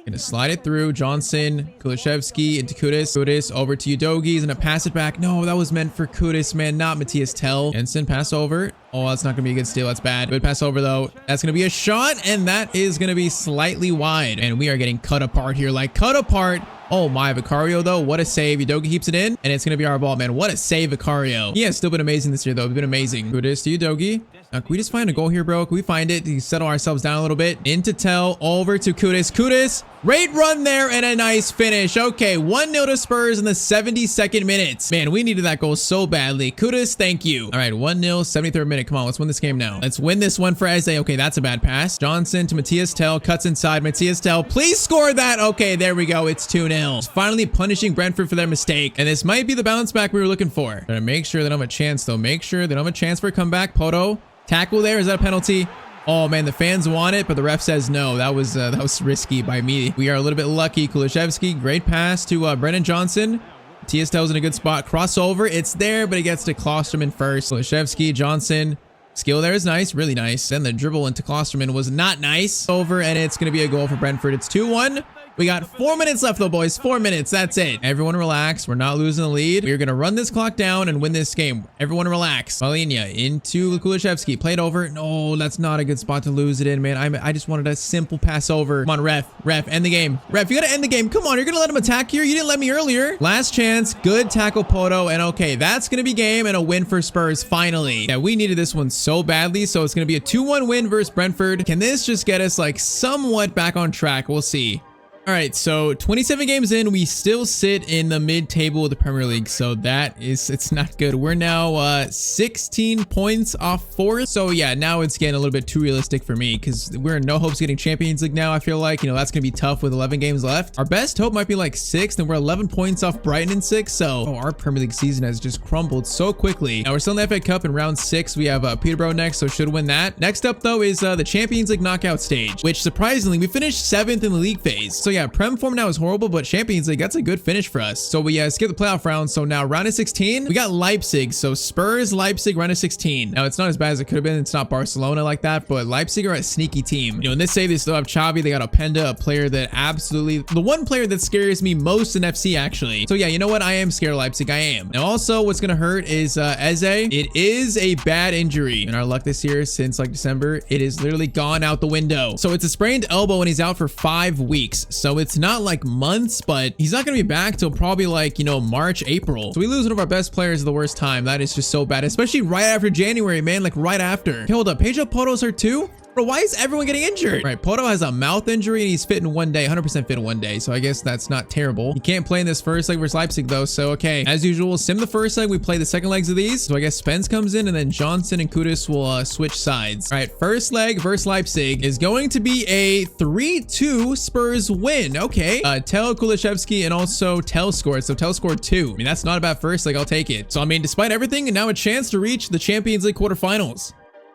Gonna slide it through. Johnson, Kulishevsky into Kudus. Kudus over to Udogi. He's gonna pass it back. No, that was meant for Kudus, man, not Matthias Tell. Jensen, pass over. Oh, that's not gonna be a good steal. That's bad. Good pass over though. That's gonna be a shot, and that is gonna be slightly wide. And we are getting cut apart here, like cut apart. Oh my, Vicario though, what a save. Udogi keeps it in, and it's gonna be our ball, man. What a save, Vicario. He has still been amazing this year though. It's been amazing. Kudus to Udogi. Now, can we just find a goal here, bro? Can we find it? To settle ourselves down a little bit. Into Tell, over to Kudus. Kudus, great run there and a nice finish. Okay, 1-0 to Spurs in the 72nd minute. Man, we needed that goal so badly. Kudus, thank you. All right, 1-0, 73rd minute. Come on, let's win this game now. Let's win this one for Eze. Okay, that's a bad pass. Johnson to Matthias Tell, cuts inside. Matthias Tell, please score that. Okay, there we go. It's 2-0. Finally punishing Brentford for their mistake. And this might be the bounce back we were looking for. Gotta make sure they don't have a chance, though. Make sure they don't have a chance for a comeback. Poto. Tackle there. Is that a penalty? Oh man, the fans want it, but the ref says no. That was risky by me. We are a little bit lucky. Kulishevsky, great pass to Brennan Johnson. Matthias Tell's in a good spot. Crossover. It's there, but it gets to Klosterman first. Kulishevsky, Johnson. Skill there is nice, really nice. And the dribble into Klosterman was not nice. Over, and it's going to be a goal for Brentford. It's 2-1. We got 4 minutes left though, boys. 4 minutes. That's it. Everyone relax. We're not losing the lead. We're going to run this clock down and win this game. Everyone relax. Malinia into Kulishevsky. Played over. No, that's not a good spot to lose it in, man. I just wanted a simple pass over. Come on, ref. End the game. Ref, you got to end the game. Come on. You're going to let him attack here? You didn't let me earlier. Last chance. Good tackle, Poto. And okay, that's going to be game and a win for Spurs finally. Yeah, we needed this one so badly. So it's going to be a 2-1 win versus Brentford. Can this just get us like somewhat back on track? We'll see. All right, so 27 games in, we still sit in the mid-table of the Premier League, so it's not good. We're now 16 points off fourth, so yeah, now it's getting a little bit too realistic for me because we're in no hopes of getting Champions League now. I feel like, you know, that's gonna be tough with 11 games left. Our best hope might be like 6th, and we're 11 points off Brighton in 6th, so our Premier League season has just crumbled so quickly. Now we're still in the FA Cup in round 6. We have Peterborough next, so should win that. Next up though is the Champions League knockout stage, which surprisingly we finished 7th in the league phase. So yeah, Prem form now is horrible, but Champions League, that's a good finish for us. So we skip the playoff round. So now round of 16, we got Leipzig. So Spurs, Leipzig, round of 16. Now it's not as bad as it could have been. It's not Barcelona like that, but Leipzig are a sneaky team. You know, in this save, they still have Xavi. They got Openda, a player that absolutely, the one player that scares me most in FC actually. So yeah, you know what? I am scared of Leipzig. I am. Now also what's going to hurt is Eze. It is a bad injury. In our luck this year since like December, it is literally gone out the window. So it's a sprained elbow and he's out for 5 weeks. So it's not like months, but he's not going to be back till probably like, you know, March, April. So we lose one of our best players at the worst time. That is just so bad, especially right after January, man, like right after. Okay, hold up. Pedro Porto's hurt too? Bro, why is everyone getting injured? Right, Poto has a mouth injury and he's fit in 1 day, 100% fit in 1 day. So I guess that's not terrible. He can't play in this first leg versus Leipzig though. So okay, as usual, sim the first leg. We play the second legs of these. So I guess Spence comes in and then Johnson and Kudus will switch sides. All right, first leg versus Leipzig is going to be a 3-2 Spurs win. Okay, Tell, Kulishevsky, and also Tell scored. So Tell scored 2. I mean, that's not a bad first leg. I'll take it. So I mean, despite everything, and now a chance to reach the Champions League quarterfinals.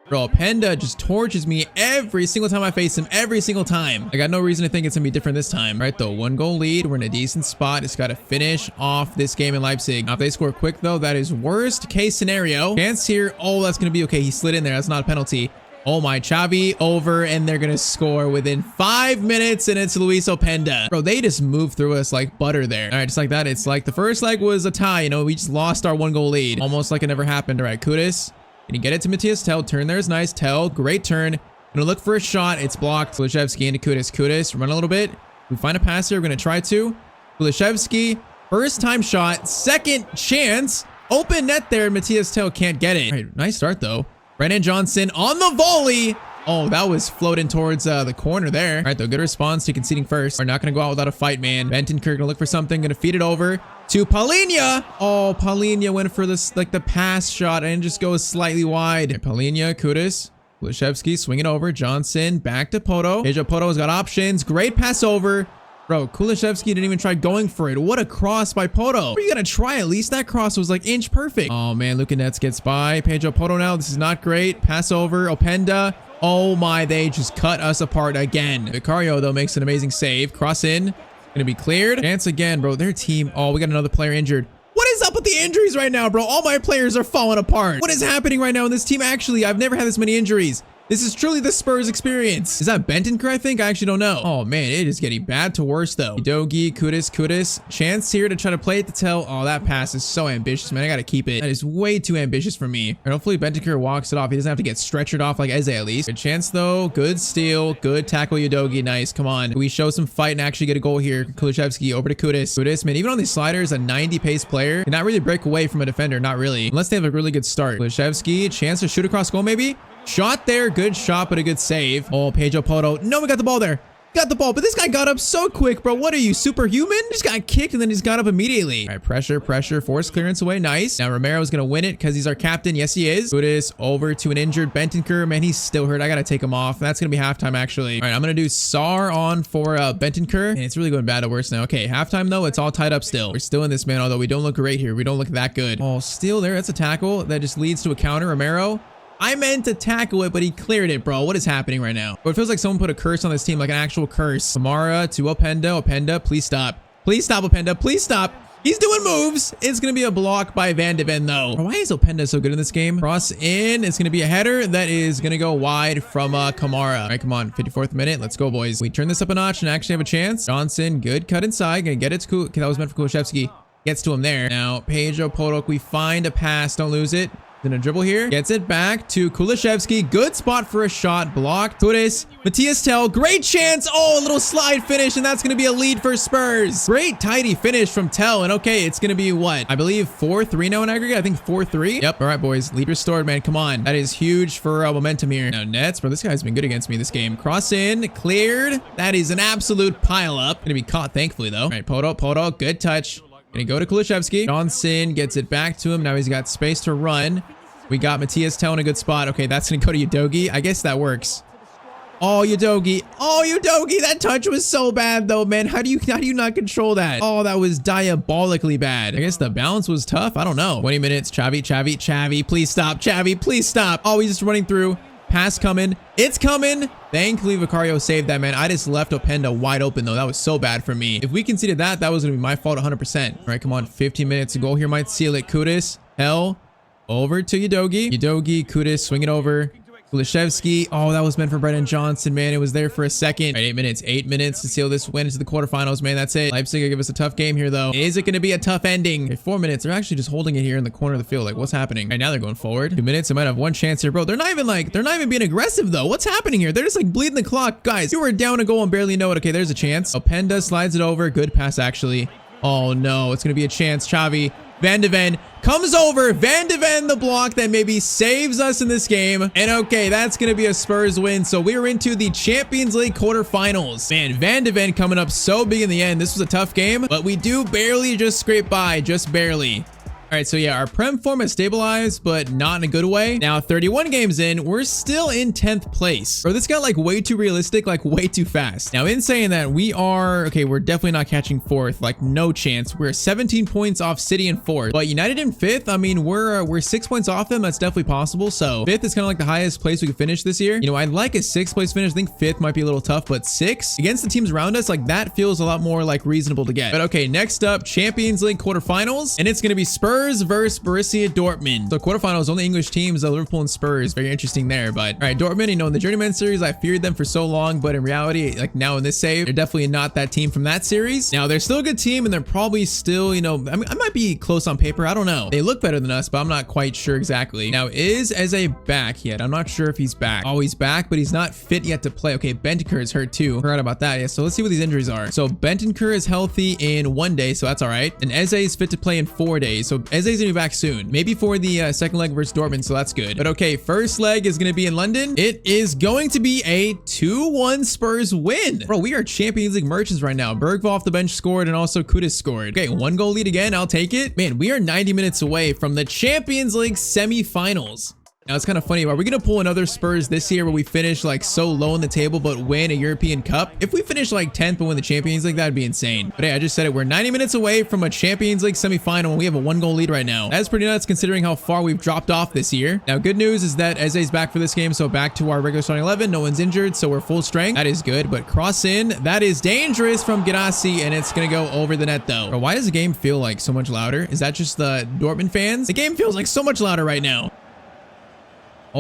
Bro, Openda just torches me every single time I face him, every single time. I got no reason to think it's gonna be different this time. Right though, 1 goal lead. We're in a decent spot. It's got to finish off this game in Leipzig. Now, if they score quick though, that is worst case scenario. Chance here. Oh, that's gonna be okay. He slid in there. That's not a penalty. Oh my, Xavi over, and they're gonna score within 5 minutes, and it's Luis Openda. Bro, they just moved through us like butter there. All right, just like that. It's like the first leg was a tie. You know, we just lost our 1 goal lead. Almost like it never happened. All right, Kudus. Can you get it to Matthias Tell? Turn there is nice. Tell, great turn. Gonna look for a shot. It's blocked. Kulishevsky into Kudus. Kudus, run a little bit. We find a pass here. We're gonna try to. Kulishevsky, first time shot, second chance. Open net there. Matthias Tell can't get it. All right, nice start though. Brennan Johnson on the volley. Oh, that was floating towards the corner there. All right, though, good response to conceding first. We're not going to go out without a fight, man. Bentancur going to look for something. Going to feed it over to Palhinha. Oh, Palhinha went for this, like the pass shot and just goes slightly wide. Palhinha, Kudus, Kulishevsky, swing it over. Johnson, back to Poto. Pedro Poto has got options. Great pass over. Bro, Kulishevsky didn't even try going for it. What a cross by Poto. Are you going to try at least? That cross was like inch perfect. Oh, man, Luka Nets gets by. Pedro Poto now. This is not great. Pass over. Openda. Oh my, they just cut us apart again. Vicario, though, makes an amazing save. Cross in. Gonna be cleared. Chance again, bro. Their team. Oh, we got another player injured. What is up with the injuries right now, bro? All my players are falling apart. What is happening right now in this team? Actually, I've never had this many injuries. This is truly the Spurs experience. Is that Bentancur, I think? I actually don't know. Oh, man, it is getting bad to worse, though. Udogie, Kudus. Chance here to try to play it to tell. Oh, that pass is so ambitious, man. I got to keep it. That is way too ambitious for me. And hopefully Bentancur walks it off. He doesn't have to get stretchered off like Eze at least. Good chance, though. Good steal. Good tackle, Udogie. Nice. Come on. Can we show some fight and actually get a goal here? Kulusevski over to Kudus, man, even on these sliders, a 90 pace player cannot really break away from a defender. Not really. Unless they have a really good start. Kulusevski, chance to shoot across goal, maybe? Shot there. Good shot, but a good save. Oh, Pedro Porro. No, we got the ball there. Got the ball, but this guy got up so quick, bro. What are you, superhuman? Just got kicked and then he's got up immediately. All right, pressure, force clearance away. Nice. Now Romero's gonna win it because he's our captain. Yes, he is. Kudus over to an injured Bentancur. Man, he's still hurt. I gotta take him off. That's gonna be halftime, actually. All right, I'm gonna do Sar on for Bentancur. And it's really going bad to worse now. Okay, halftime, though. It's all tied up still. We're still in this, man, although we don't look great here. We don't look that good. Oh, still there. That's a tackle that just leads to a counter. Romero. I meant to tackle it, but he cleared it, bro. What is happening right now? Bro, it feels like someone put a curse on this team, like an actual curse. Kamara to Openda. Openda, please stop. Please stop, Openda. Please stop. He's doing moves. It's going to be a block by Van de Ven, though. Why is Openda so good in this game? Cross in. It's going to be a header that is going to go wide from Kamara. All right, come on. 54th minute. Let's go, boys. We turn this up a notch and actually have a chance. Johnson, good cut inside. Going to get it to okay, that was meant for Kulusevski. Gets to him there. Now, Pedro Porro, we find a pass. Don't lose it. Gonna dribble here. Gets it back to Kulusevski. Good spot for a shot. Blocked. Kudus. Matthias Tell. Great chance. Oh, a little slide finish, and that's gonna be a lead for Spurs. Great tidy finish from Tell. And okay, it's gonna be what? I believe 4-3 now in aggregate. I think 4-3. Yep. All right, boys. Lead restored, man. Come on. That is huge for momentum here. Now, Nets. Bro, this guy's been good against me this game. Cross in. Cleared. That is an absolute pile up. Gonna be caught, thankfully, though. All right, Poto. Good touch. Gonna go to Kulusevski. Johnson gets it back to him. Now he's got space to run. We got Matthias Tell in a good spot. Okay, that's gonna go to Udogie. I guess that works. Oh, Udogie. Oh, Udogie. That touch was so bad, though, man. How do you not control that? Oh, that was diabolically bad. I guess the balance was tough. I don't know. 20 minutes. Xavi. Please stop. Xavi, please stop. Oh, he's just running through. Pass coming. It's coming. Thankfully, Vicario saved that, man. I just left Openda wide open, though. That was so bad for me. If we conceded that, that was going to be my fault 100%. All right, come on. 15 minutes. A goal here might seal it. Kudus. Hell. Over to Udogie. Kudus. Swing it over. Kulusevski. Oh, that was meant for Brennan Johnson, man. It was there for a second. All right, 8 minutes. 8 minutes to seal this win into the quarterfinals, man. That's it. Leipzig will give us a tough game here, though. Is it going to be a tough ending? Okay, 4 minutes. They're actually just holding it here in the corner of the field. Like, what's happening? Right now, they're going forward. 2 minutes. They might have one chance here, bro. They're not even being aggressive, though. What's happening here? They're just like bleeding the clock. Guys, you were down a goal and barely know it. Okay, there's a chance. Openda slides it over. Good pass, actually. Oh, no. It's going to be a chance. Xavi. Van de Ven comes over. Van de Ven, the block that maybe saves us in this game. And okay, that's going to be a Spurs win. So we're into the Champions League quarterfinals. Man, Van de Ven coming up so big in the end. This was a tough game, but we do barely just scrape by, just barely. All right, so yeah, our Prem form has stabilized, but not in a good way. Now, 31 games in, we're still in 10th place. Bro, this got like way too realistic, like way too fast. Now, in saying that, we're definitely not catching 4th, like no chance. We're 17 points off City in 4th, but United in 5th, I mean, we're 6 points off them. That's definitely possible. So 5th is kind of like the highest place we could finish this year. You know, I'd like a 6th place finish. I think 5th might be a little tough, but 6 against the teams around us, like that feels a lot more like reasonable to get. But okay, next up, Champions League quarterfinals, and it's going to be Spurs versus Borussia Dortmund. So quarterfinals, only English teams, Liverpool and Spurs. Very interesting there. But all right, Dortmund, you know, in the Journeyman series, I feared them for so long, but in reality, like now in this save, they're definitely not that team from that series. Now they're still a good team, and they're probably still, you know, I mean, I might be close on paper. I don't know. They look better than us, but I'm not quite sure exactly. Now, is Eze back yet? I'm not sure if he's back. Oh, he's back, but he's not fit yet to play. Okay, Bentancur is hurt too. Forgot about that. Yeah, so let's see what these injuries are. So Bentancur is healthy in 1 day, so that's all right. And Eze is fit to play in 4 days. So Eze's gonna be back soon. Maybe for the second leg versus Dortmund, so that's good. But okay, first leg is gonna be in London. It is going to be a 2-1 Spurs win. Bro, we are Champions League merchants right now. Bergvall off the bench scored, and also Kudus scored. Okay, 1 goal lead again. I'll take it. Man, we are 90 minutes away from the Champions League semi-finals. Now, it's kind of funny. Are we going to pull another Spurs this year where we finish like so low in the table but win a European Cup? If we finish like 10th but win the Champions League, that'd be insane. But hey, I just said it. We're 90 minutes away from a Champions League semifinal, and we have a 1 goal lead right now. That's pretty nuts considering how far we've dropped off this year. Now, good news is that Eze's back for this game, so back to our regular starting 11. No one's injured, so we're full strength. That is good, but cross in. That is dangerous from Girassi, and it's going to go over the net though. Bro, why does the game feel like so much louder? Is that just the Dortmund fans? The game feels like so much louder right now.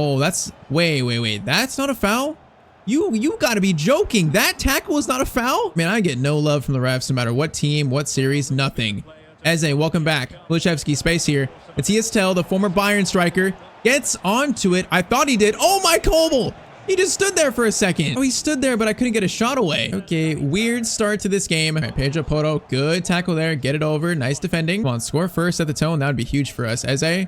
Oh, that's wait. That's not a foul? You gotta be joking. That tackle is not a foul? Man, I get no love from the refs no matter what team, what series, nothing. Eze, welcome back. Kulusevski, space here. Tyztir, the former Bayern striker, gets onto it. I thought he did. Oh my Kobel! He just stood there for a second. Oh, he stood there, but I couldn't get a shot away. Okay, weird start to this game. All right, Pedro Porro, good tackle there. Get it over. Nice defending. Come on, score first at the tone. That would be huge for us. Eze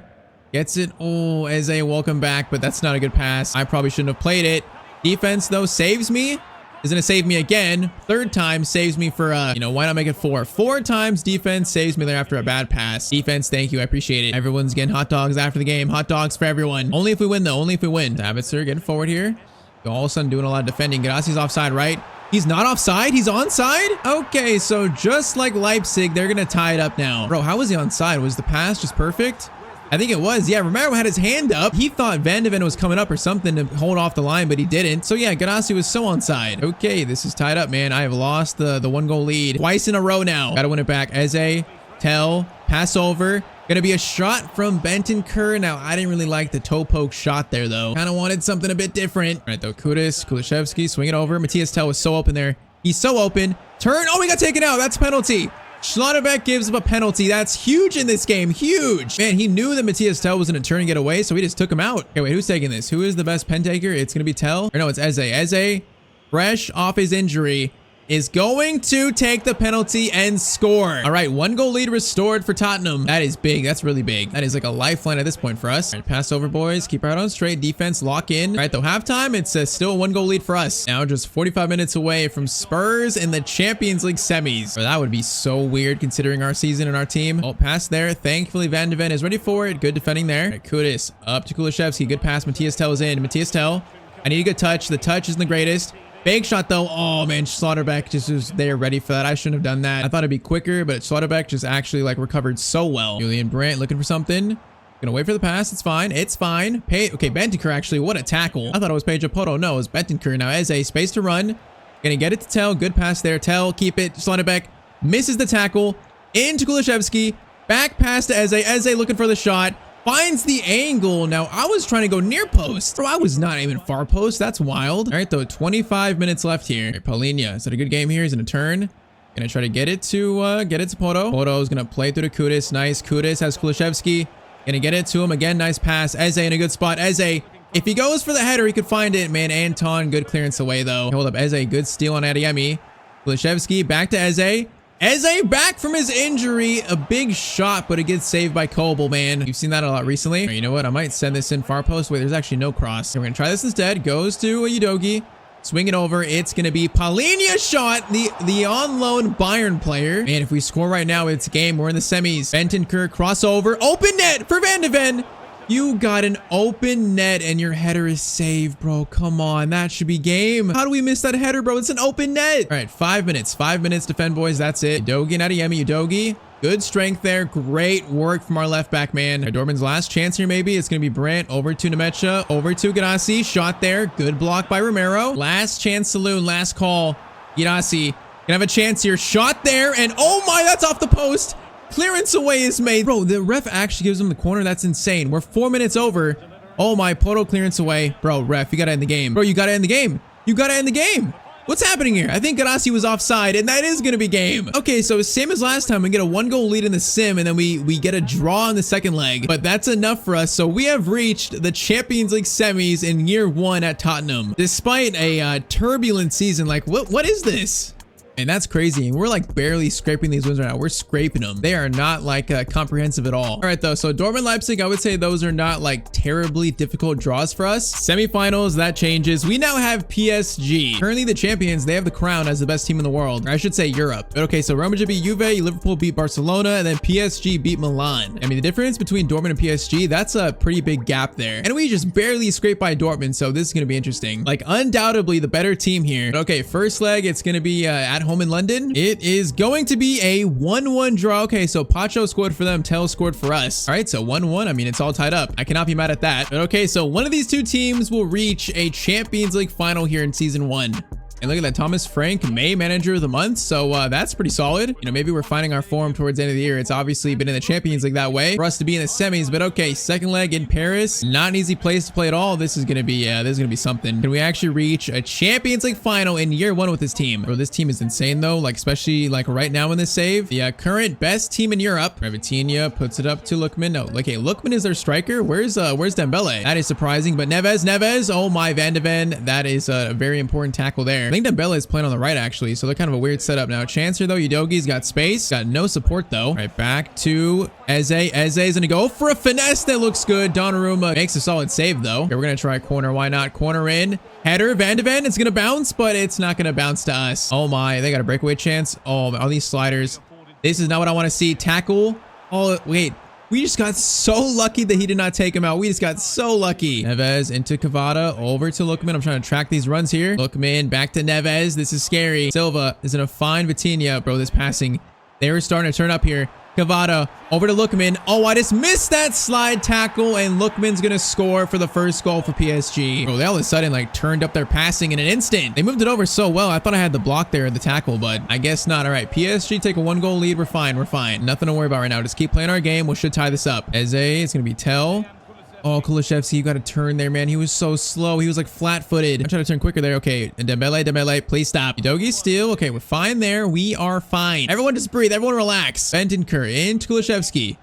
gets it. Oh, Eze, welcome back, but that's not a good pass. I probably shouldn't have played it. Defense, though, saves me. Is gonna save me again. Third time saves me for, you know, why not make it 4? 4 times defense saves me there after a bad pass. Defense, thank you. I appreciate it. Everyone's getting hot dogs after the game. Hot dogs for everyone. Only if we win, though. Only if we win. Tyztir getting forward here. All of a sudden doing a lot of defending. Gadassi's offside, right? He's not offside. He's onside. Okay, so just like Leipzig, they're gonna tie it up now. Bro, how was he onside? Was the pass just perfect? I think it was. Yeah, Romero had his hand up. He thought Van de Ven was coming up or something to hold off the line, but he didn't. So yeah, Gadassi was so onside. Okay, this is tied up, man. I have lost the 1-goal lead twice in a row now. Gotta win it back. Eze, Tell, pass over. Gonna be a shot from Bentancur. Now, I didn't really like the toe poke shot there, though. Kind of wanted something a bit different. All right, though. Kulusevski, swing it over. Matthias Tell was so open there. He's so open. Turn. Oh, he got taken out. That's a penalty. Schlotterbeck gives up a penalty. That's huge in this game. Huge. Man, he knew that Matthias Tell was going to turn and get away, so he just took him out. Okay, wait, who's taking this? Who is the best pen taker? It's going to be Tell. Or no, it's Eze. Eze, fresh off his injury, is going to take the penalty and score. All right, 1-goal lead restored for Tottenham. That is big. That's really big. That is like a lifeline at this point for us. All right, pass over, boys. Keep our head on straight. Defense, lock in. All right, though, halftime, it's still a 1-goal lead for us. Now just 45 minutes away from Spurs in the Champions League semis. That would be so weird considering our season and our team. Oh, pass there. Thankfully, Van de Ven is ready for it. Good defending there. All right, Kudus up to Kulusevski. Good pass. Matthias Tell is in. Matthias Tell. I need a good touch. The touch isn't the greatest. Fake shot though. Oh man, Schlotterbeck just was there ready for that. I shouldn't have done that. I thought it'd be quicker, but Schlotterbeck just actually like recovered so well. Julian Brandt looking for something. Gonna wait for the pass. It's fine. It's fine. Okay, Bentancur actually. What a tackle. I thought it was Pedro Porro. No, it was Bentancur. Now Eze, space to run. Gonna get it to Tell. Good pass there. Tell, keep it. Schlotterbeck misses the tackle. Into Kulusevski. Back pass to Eze. Eze looking for the shot. Finds the angle. Now, I was trying to go near post. Bro, I was not even far post. That's wild. All right, though, 25 minutes left here. All right, Paulinho. Is that a good game here? He's gonna turn. Gonna try to get it to Porro. Porro is gonna play through to Kudus. Nice. Kudus has Kulusevski. Gonna get it to him. Again, nice pass. Eze in a good spot. Eze, if he goes for the header, he could find it. Man, Anton, good clearance away, though. Hold up, Eze. Good steal on Adeyemi. Kulusevski, back to Eze. Eze back from his injury. A big shot, but it gets saved by Kobel, man. You've seen that a lot recently. Right, you know what? I might send this in far post. Wait, there's actually no cross. We're going to try this instead. Goes to Udogie. Swing it over. It's going to be Paulinho's shot, the on-loan Bayern player. Man, if we score right now, it's game. We're in the semis. Bentancur, crossover. Open net for Van de Ven. You got an open net and your header is saved, bro. Come on, that should be game. How do we miss that header, bro? It's an open net. All right, 5 minutes. 5 minutes defend, boys. That's it. Udogie and Adeyemi. Udogie, good strength there. Great work from our left back, man. Dortmund's last chance here, maybe. It's going to be Brandt over to Nemecha, over to Gadassi. Shot there. Good block by Romero. Last chance saloon, last call. Gadassi gonna have a chance here. Shot there, and oh my, that's off the post. Clearance away is made. Bro, the ref actually gives him the corner. That's insane. We're 4 minutes over. Oh my, Porro clearance away. Bro, ref, you gotta end the game. Bro, you gotta end the game. You gotta end the game. What's happening here? I think Gadassi was offside, and that is gonna be game. Okay, so same as last time, we get a 1-goal lead in the sim, and then we get a draw in the second leg. But that's enough for us. So we have reached the Champions League semis in year 1 at Tottenham. Despite a turbulent season, like what is this? And that's crazy. And we're like barely scraping these wins right now. We're scraping them. They are not like comprehensive at all. All right, though. So Dortmund, Leipzig, I would say those are not like terribly difficult draws for us. Semifinals, that changes. We now have PSG. Currently the champions. They have the crown as the best team in the world. Or I should say Europe. But okay, so Roma beat Juve, Liverpool beat Barcelona, and then PSG beat Milan. I mean, the difference between Dortmund and PSG, that's a pretty big gap there. And we just barely scraped by Dortmund. So this is going to be interesting. Like undoubtedly the better team here. But okay, first leg, it's going to be at home in London. It is going to be a 1-1 draw. Okay, so Pacho scored for them, Tell scored for us. All right, so 1-1. I mean, it's all tied up. I cannot be mad at that. But okay, so one of these two teams will reach a Champions League final here in season 1. And look at that, Thomas Frank, May Manager of the Month. So that's pretty solid. You know, maybe we're finding our form towards the end of the year. It's obviously been in the Champions League that way for us to be in the semis. But okay, second leg in Paris. Not an easy place to play at all. This is gonna be something. Can we actually reach a Champions League final in year one with this team? Bro, this team is insane though. Like especially like right now in this save, the current best team in Europe. Vitinha puts it up to Lookman. No, okay, Lookman is their striker. Where's Dembele? That is surprising. But Neves. Oh my, Van de Ven. That is a very important tackle there. I think Dembele is playing on the right actually, so they're kind of a weird setup now. Chancellor though, Udogi's got space, got no support though. All right, back to Eze. Eze is gonna go for a finesse that looks good. Donnarumma makes a solid save though. Okay, we're gonna try corner. Why not? Corner in. Header, Van de Ven. It's gonna bounce, but it's not gonna bounce to us. Oh my, they got a breakaway chance. Oh, all these sliders. This is not what I want to see. Tackle. Oh wait. We just got so lucky that he did not take him out. We just got so lucky. Neves into Cavada, over to Lookman. I'm trying to track these runs here. Lookman back to Neves. This is scary. Silva is gonna find Vitinha. Bro, this passing. They were starting to turn up here. Cavada over to Lookman. Oh, I just missed that slide tackle, and Lookman's gonna score for the first goal for PSG. Bro, they all of a sudden like turned up their passing in an instant. They moved it over so well. I thought I had the block there, the tackle, but I guess not. All right, PSG take a 1-goal lead. We're fine. We're fine. Nothing to worry about right now. Just keep playing our game. We should tie this up. Eze, it's gonna be Tell. Oh, Kulusevski, you got to turn there, man. He was so slow. He was like flat-footed. I'm trying to turn quicker there. Okay, and Dembele, please stop. Udogi steal. Okay, we're fine there. We are fine. Everyone just breathe. Everyone relax. Bentancur into Kulusevski.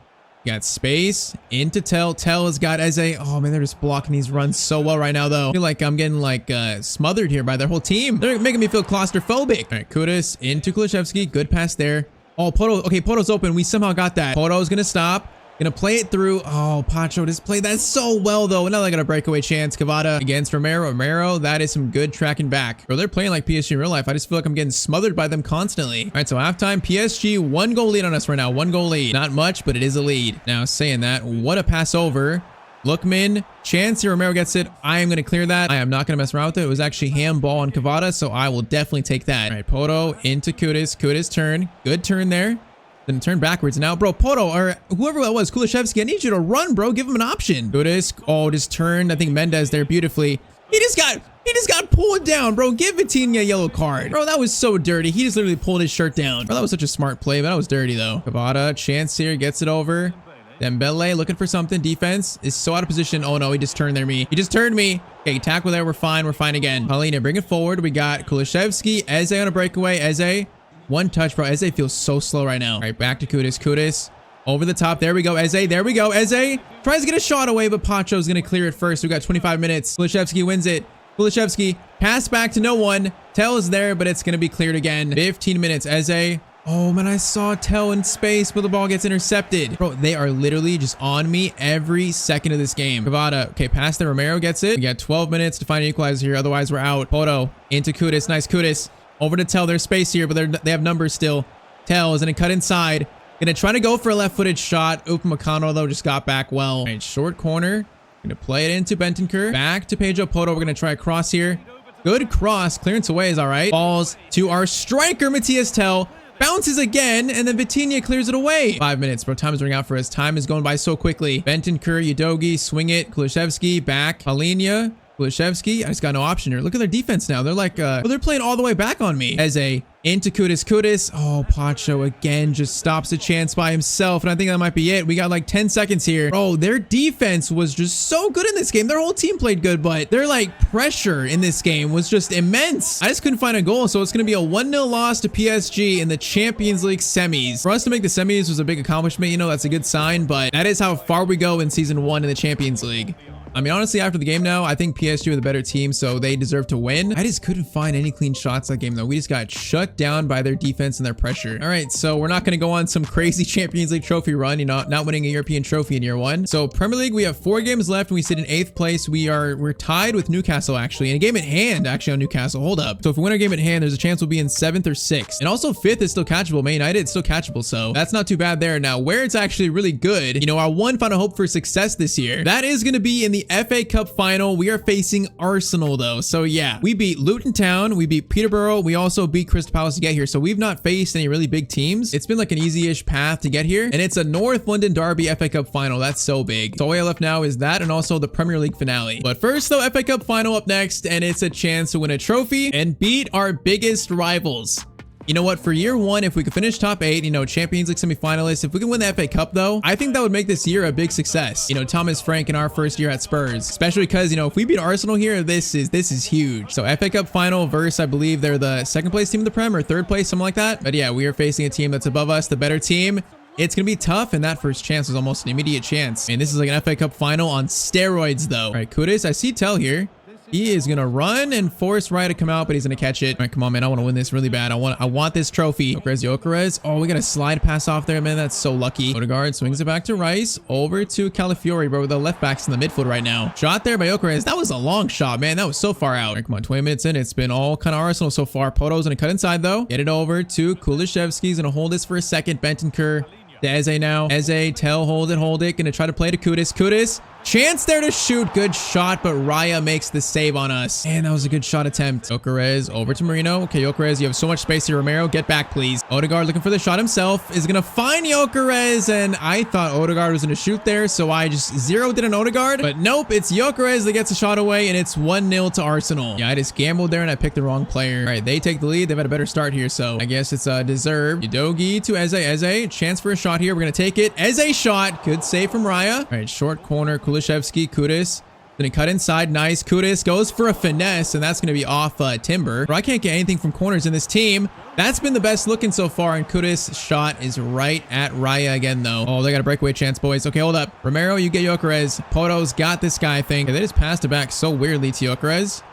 Got space into Tell. Tell has got Eze. Oh man, they're just blocking these runs so well right now though. I feel like I'm getting like smothered here by their whole team. They're making me feel claustrophobic. All right, Kudus into Kulusevski. Good pass there. Oh, Poto. Okay, Poto's open. We somehow got that. Poto's gonna stop. Gonna play it through. Oh, Pacho just played that so well though. Now they got a breakaway chance. Cavada against Romero. That is some good tracking back. Bro, they're playing like PSG in real life. I just feel like I'm getting smothered by them constantly. All right, so halftime, PSG 1-goal lead on us right now. 1-goal lead. Not much, but it is a lead. Now saying that, what a pass over. Lookman, chance here. Romero gets it. I am going to clear that. I am not going to mess around with it. It was actually handball on Cavada, so I will definitely take that. All right, Poto into Kudus. Kudus turn. Good turn there. Then turn backwards now. Bro, Poto, or whoever that was, Kulusevski, I need you to run, bro. Give him an option. Kudus, oh, just turned. I think Mendes there beautifully. He just got pulled down, bro. Give Vitinha a yellow card. Bro, that was so dirty. He just literally pulled his shirt down. Bro, that was such a smart play, but that was dirty, though. Cavada, chance here, gets it over. Dembele looking for something. Defense is so out of position. Oh, no, he just turned me. He just turned me. Okay, tackle there. We're fine. We're fine again. Paulina, bring it forward. We got Kulusevski. Eze on a breakaway. Eze. One touch, bro. Eze feels so slow right now. All right, back to Kudus. Kudus over the top. There we go. Eze. There we go. Eze tries to get a shot away, but Pacho's going to clear it first. We got 25 minutes. Kulusevski wins it. Kulusevski pass back to no one. Tell is there, but it's going to be cleared again. 15 minutes. Eze. Oh, man, I saw Tell in space, but the ball gets intercepted. Bro, they are literally just on me every second of this game. Cavada. Okay, pass there. Romero gets it. We got 12 minutes to find an equalizer here. Otherwise, we're out. Poto into Kudus. Nice Kudus. Over to Tell. There's space here, but they have numbers still. Tell is going to cut inside. Going to try to go for a left-footed shot. Upamecano, though, just got back well. All right, short corner. Going to play it into Bentancur. Back to Pedro Poto. We're going to try a cross here. Good cross. Clearance away is all right. Balls to our striker, Matthias Tell. Bounces again, and then Vitinha clears it away. 5 minutes, bro. Time is running out for us. Time is going by so quickly. Bentancur, Udogi, swing it. Kulusevski, back. Paulina. Kulusevski, I just got no option here. Look at their defense now. They're like, they're playing all the way back on me. Eze into Kudus. Kudus. Oh, Pacho again just stops a chance by himself. And I think that might be it. We got like 10 seconds here. Bro, their defense was just so good in this game. Their whole team played good, but their like pressure in this game was just immense. I just couldn't find a goal. So it's going to be a 1-0 loss to PSG in the Champions League semis. For us to make the semis was a big accomplishment. You know, that's a good sign, but that is how far we go in season 1 in the Champions League. I mean, honestly, after the game now, I think PSG were the better team, so they deserve to win. I just couldn't find any clean shots that game, though. We just got shut down by their defense and their pressure. All right, so we're not going to go on some crazy Champions League trophy run, you know, not winning a European trophy in year 1. So Premier League, we have 4 games left, and we sit in 8th place. We're tied with Newcastle, actually, and a game at hand, actually, on Newcastle. Hold up. So if we win our game at hand, there's a chance we'll be in 7th or 6th. And also 5th is still catchable. Man United is still catchable, so that's not too bad there. Now, where it's actually really good, you know, our one final hope for success this year, that is going to be in the the FA Cup final. We are facing Arsenal though. So yeah, we beat Luton Town, we beat Peterborough, we also beat Crystal Palace to get here. So we've not faced any really big teams. It's been like an easy-ish path to get here, and it's a North London Derby FA Cup final. That's so big. So all we have left now is that and also the Premier League finale. But first though, FA Cup final up next, and it's a chance to win a trophy and beat our biggest rivals. You know what? For year one, if we could finish top 8, you know, Champions League semifinalists, if we can win the FA Cup though, I think that would make this year a big success. You know, Thomas Frank in our first year at Spurs, especially because, you know, if we beat Arsenal here, this is huge. So FA Cup final versus, I believe they're the second place team in the Prem or third place, something like that. But yeah, we are facing a team that's above us, the better team. It's going to be tough, and that first chance was almost an immediate chance. And this is like an FA Cup final on steroids though. All right, Kudus, I see Tell here. He is going to run and force Raya to come out, but he's going to catch it. All right, come on, man. I want to win this really bad. I want this trophy. Gyökeres. Oh, we got a slide pass off there, man. That's so lucky. Odegaard swings it back to Rice. Over to Calafiori, bro. The left back's in the midfield right now. Shot there by Gyökeres. That was a long shot, man. That was so far out. All right, come on. 20 minutes in. It's been all kind of Arsenal so far. Poto's going to cut inside, though. Get it over to Kulishevsky. He's going to hold this for a second. Bentancur. To Eze now. Eze, Tell, hold it. Gonna try to play to Kudus. Kudus, chance there to shoot. Good shot, but Raya makes the save on us. Man, that was a good shot attempt. Gyökeres over to Marino. Okay, Gyökeres, you have so much space here. Romero, get back, please. Odegaard looking for the shot himself. Is gonna find Gyökeres, and I thought Odegaard was gonna shoot there, so I just zeroed in on Odegaard. But nope, it's Gyökeres that gets a shot away, and it's 1-0 to Arsenal. Yeah, I just gambled there, and I picked the wrong player. All right, they take the lead. They've had a better start here, so I guess it's deserved. Udogie to Eze. Eze, chance for a shot here. We're gonna take it. Eze shot. Good save from Raya. All right, short corner. Kulishevsky. Kudus. Then cut inside. Nice. Kudus goes for a finesse, and that's going to be off Timber. Bro, I can't get anything from corners in this team. That's been the best looking so far, and Kudus' shot is right at Raya again, though. Oh, they got a breakaway chance, boys. Okay, hold up. Romero, you get Gyökeres. Poto's got this guy, I think. They just passed it back so weirdly to Gyökeres.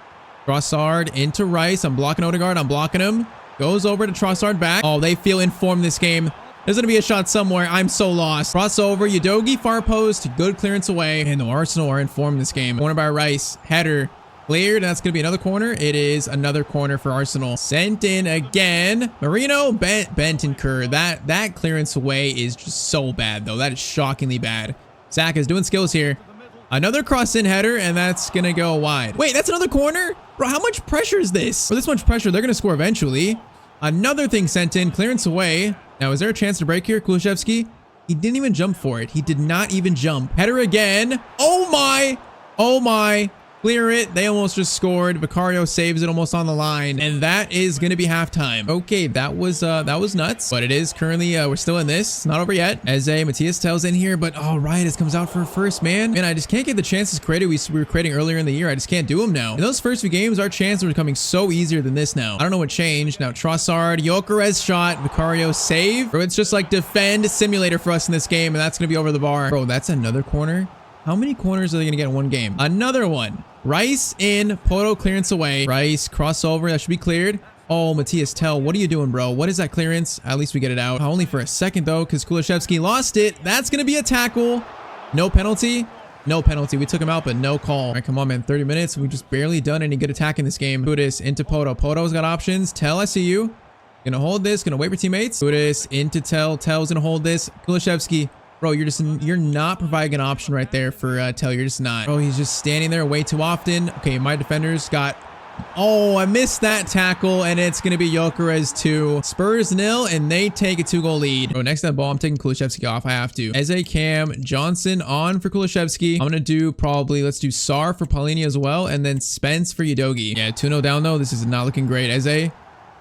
Trossard into Rice. I'm blocking Odegaard. I'm blocking him. Goes over to Trossard back. Oh, they feel informed this game. There's going to be a shot somewhere. I'm so lost. Crossover. Udogie far post. Good clearance away. And the Arsenal are in form this game. Corner by Rice. Header. Cleared. And that's going to be another corner. It is another corner for Arsenal. Sent in again. Marino. Bentancur. That clearance away is just so bad, though. That is shockingly bad. Zach is doing skills here. Another cross-in header, and that's going to go wide. Wait, that's another corner? Bro, how much pressure is this? For this much pressure, they're going to score eventually. Another thing sent in. Clearance away. Now, is there a chance to break here? Kulishevsky? He didn't even jump for it. He did not even jump. Header again. Oh my. Oh my. Clear it. They almost just scored. Vicario saves it almost on the line. And that is going to be halftime. Okay, that was nuts. But it is currently, we're still in this. It's not over yet. Eze, Matthias Tell's in here. But, oh, Riot comes out for a first, man. Man, I just can't get the chances created we were creating earlier in the year. I just can't do them now. In those first few games, our chances were becoming so easier than this now. I don't know what changed. Now, Trossard, Gyökeres shot. Vicario save. Bro, it's just like defend simulator for us in this game. And that's going to be over the bar. Bro, that's another corner. How many corners are they going to get in one game? Another one. Rice in, Poto clearance away. Rice crossover, that should be cleared. Oh, Matthias Tell, what are you doing, bro? What is that clearance? At least we get it out. Only for a second, though, because Kulishevsky lost it. That's going to be a tackle. No penalty. No penalty. We took him out, but no call. All right, come on, man. 30 minutes. We've just barely done any good attack in this game. Kudus into Poto. Poto's got options. Tell, I see you. Gonna hold this. Gonna wait for teammates. Kudus into Tell. Tell's gonna hold this. Kulishevsky. Bro, you're not providing an option right there for Tell. You're just not. Bro, he's just standing there way too often. Okay, my defenders got... Oh, I missed that tackle, and it's going to be Gyökeres 2. Spurs 0, and they take a 2-goal lead. Bro, next to that ball, I'm taking Kulishevsky off. I have to. Eze, Cam, Johnson on for Kulishevsky. I'm going to do probably, let's do Sar for Paulini as well, and then Spence for Udogie. Yeah, 2-0 down, though. This is not looking great. Eze...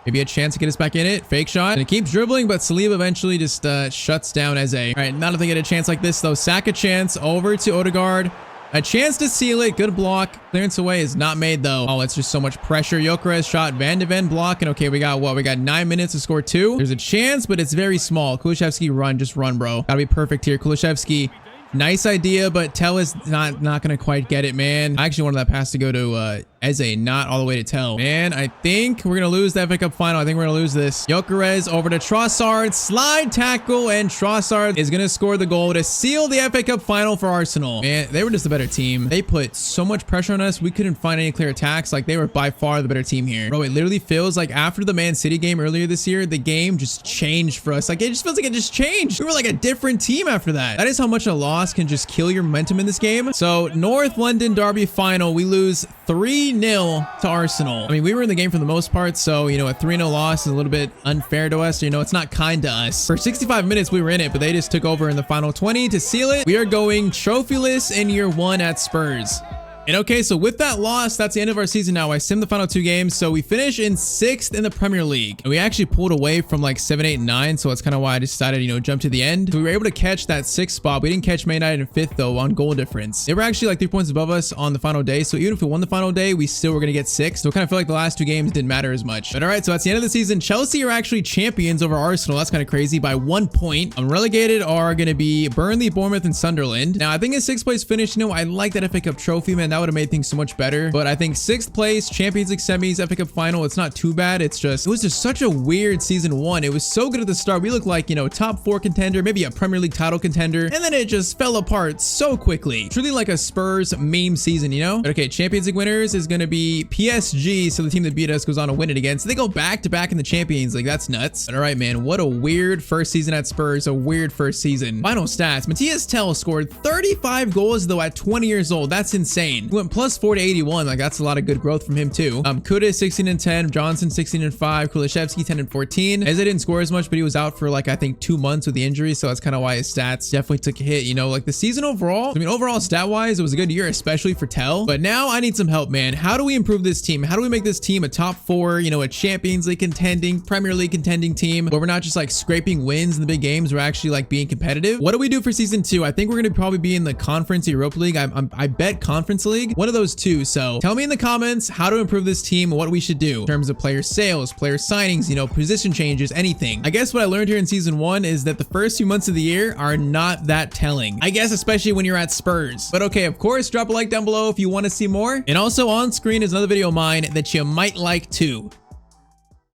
Maybe a chance to get us back in it. Fake shot. And it keeps dribbling, but Saliba eventually just shuts down Eze. All right, not if they get a chance like this, though. Saka chance over to Odegaard. A chance to seal it. Good block. Clearance away is not made, though. Oh, it's just so much pressure. Gyökeres shot. Van de Ven block. And okay, we got what? We got 9 minutes to score 2. There's a chance, but it's very small. Kulishevsky, run. Just run, bro. Gotta be perfect here. Kulishevsky. Nice idea, but Tell is not gonna quite get it, man. I actually wanted that pass to go to Eze not all the way to tell. Man, I think we're gonna lose the FA Cup final. I think we're gonna lose this. Gyökeres over to Trossard, slide tackle, and Trossard is gonna score the goal to seal the FA Cup final for Arsenal. Man, they were just a better team. They put so much pressure on us. We couldn't find any clear attacks. Like, they were by far the better team here. Bro, it literally feels like after the Man City game earlier this year, the game just changed for us. Like, it just feels like it just changed. We were like a different team after that. That is how much a loss can just kill your momentum in this game. So, North London Derby final, we lose 3-0 to Arsenal. I mean, we were in the game for the most part, so, you know, a 3-0 loss is a little bit unfair to us. You know, it's not kind to us. For 65 minutes, we were in it, but they just took over in the final 20 to seal it. We are going trophyless in year 1 at Spurs. And okay, so with that loss, that's the end of our season now. I simmed the final 2 games, so we finish in 6th in the Premier League. And we actually pulled away from like 7, 8, and 9, so that's kind of why I decided, you know, jump to the end. So we were able to catch that 6th spot. We didn't catch Man United in 5th, though, on goal difference. They were actually like 3 points above us on the final day, so even if we won the final day, we still were going to get 6th. So I kind of feel like the last 2 games didn't matter as much. But all right, so that's the end of the season. Chelsea are actually champions over Arsenal. That's kind of crazy by 1 point. Relegated are going to be Burnley, Bournemouth, and Sunderland. Now, I think a 6th place finish, you know, I like that FA Cup trophy, man. That would have made things so much better, but I think 6th place, Champions League semis, FA Cup final, it's not too bad. It was just such a weird season 1. It was so good at the start. We looked like, you know, top 4 contender, maybe a Premier League title contender, and then it just fell apart so quickly. Truly like a Spurs meme season, you know? But okay, Champions League winners is going to be PSG, so the team that beat us goes on to win it again. So they go back to back in the Champions League. That's nuts. But all right, man, what a weird first season at Spurs. A weird first season. Final stats. Matthias Tell scored 35 goals, though, at 20 years old. That's insane. He went plus 4 to 81. Like, that's a lot of good growth from him too. Kuda 16 and 10, Johnson 16 and 5, Kulishevsky 10 and 14. Eze didn't score as much, but he was out for like I think 2 months with the injury, so that's kind of why his stats definitely took a hit. You know, like the season overall, I mean, overall stat wise, it was a good year, especially for Tell. But now I need some help, man. How do we improve this team? How do we make this team a top 4, you know, a Champions League contending, Premier League contending team, where we're not just like scraping wins in the big games, we're actually like being competitive? What do we do for season 2? I think we're going to probably be in the Conference Europa League. I bet Conference League, one of those two. So tell me in the comments how to improve this team and what we should do in terms of player sales, player signings, you know, position changes, anything. I guess what I learned here in season 1 is that the first few months of the year are not that telling. I guess especially when you're at Spurs. But okay, of course, drop a like down below if you want to see more. And also on screen is another video of mine that you might like too.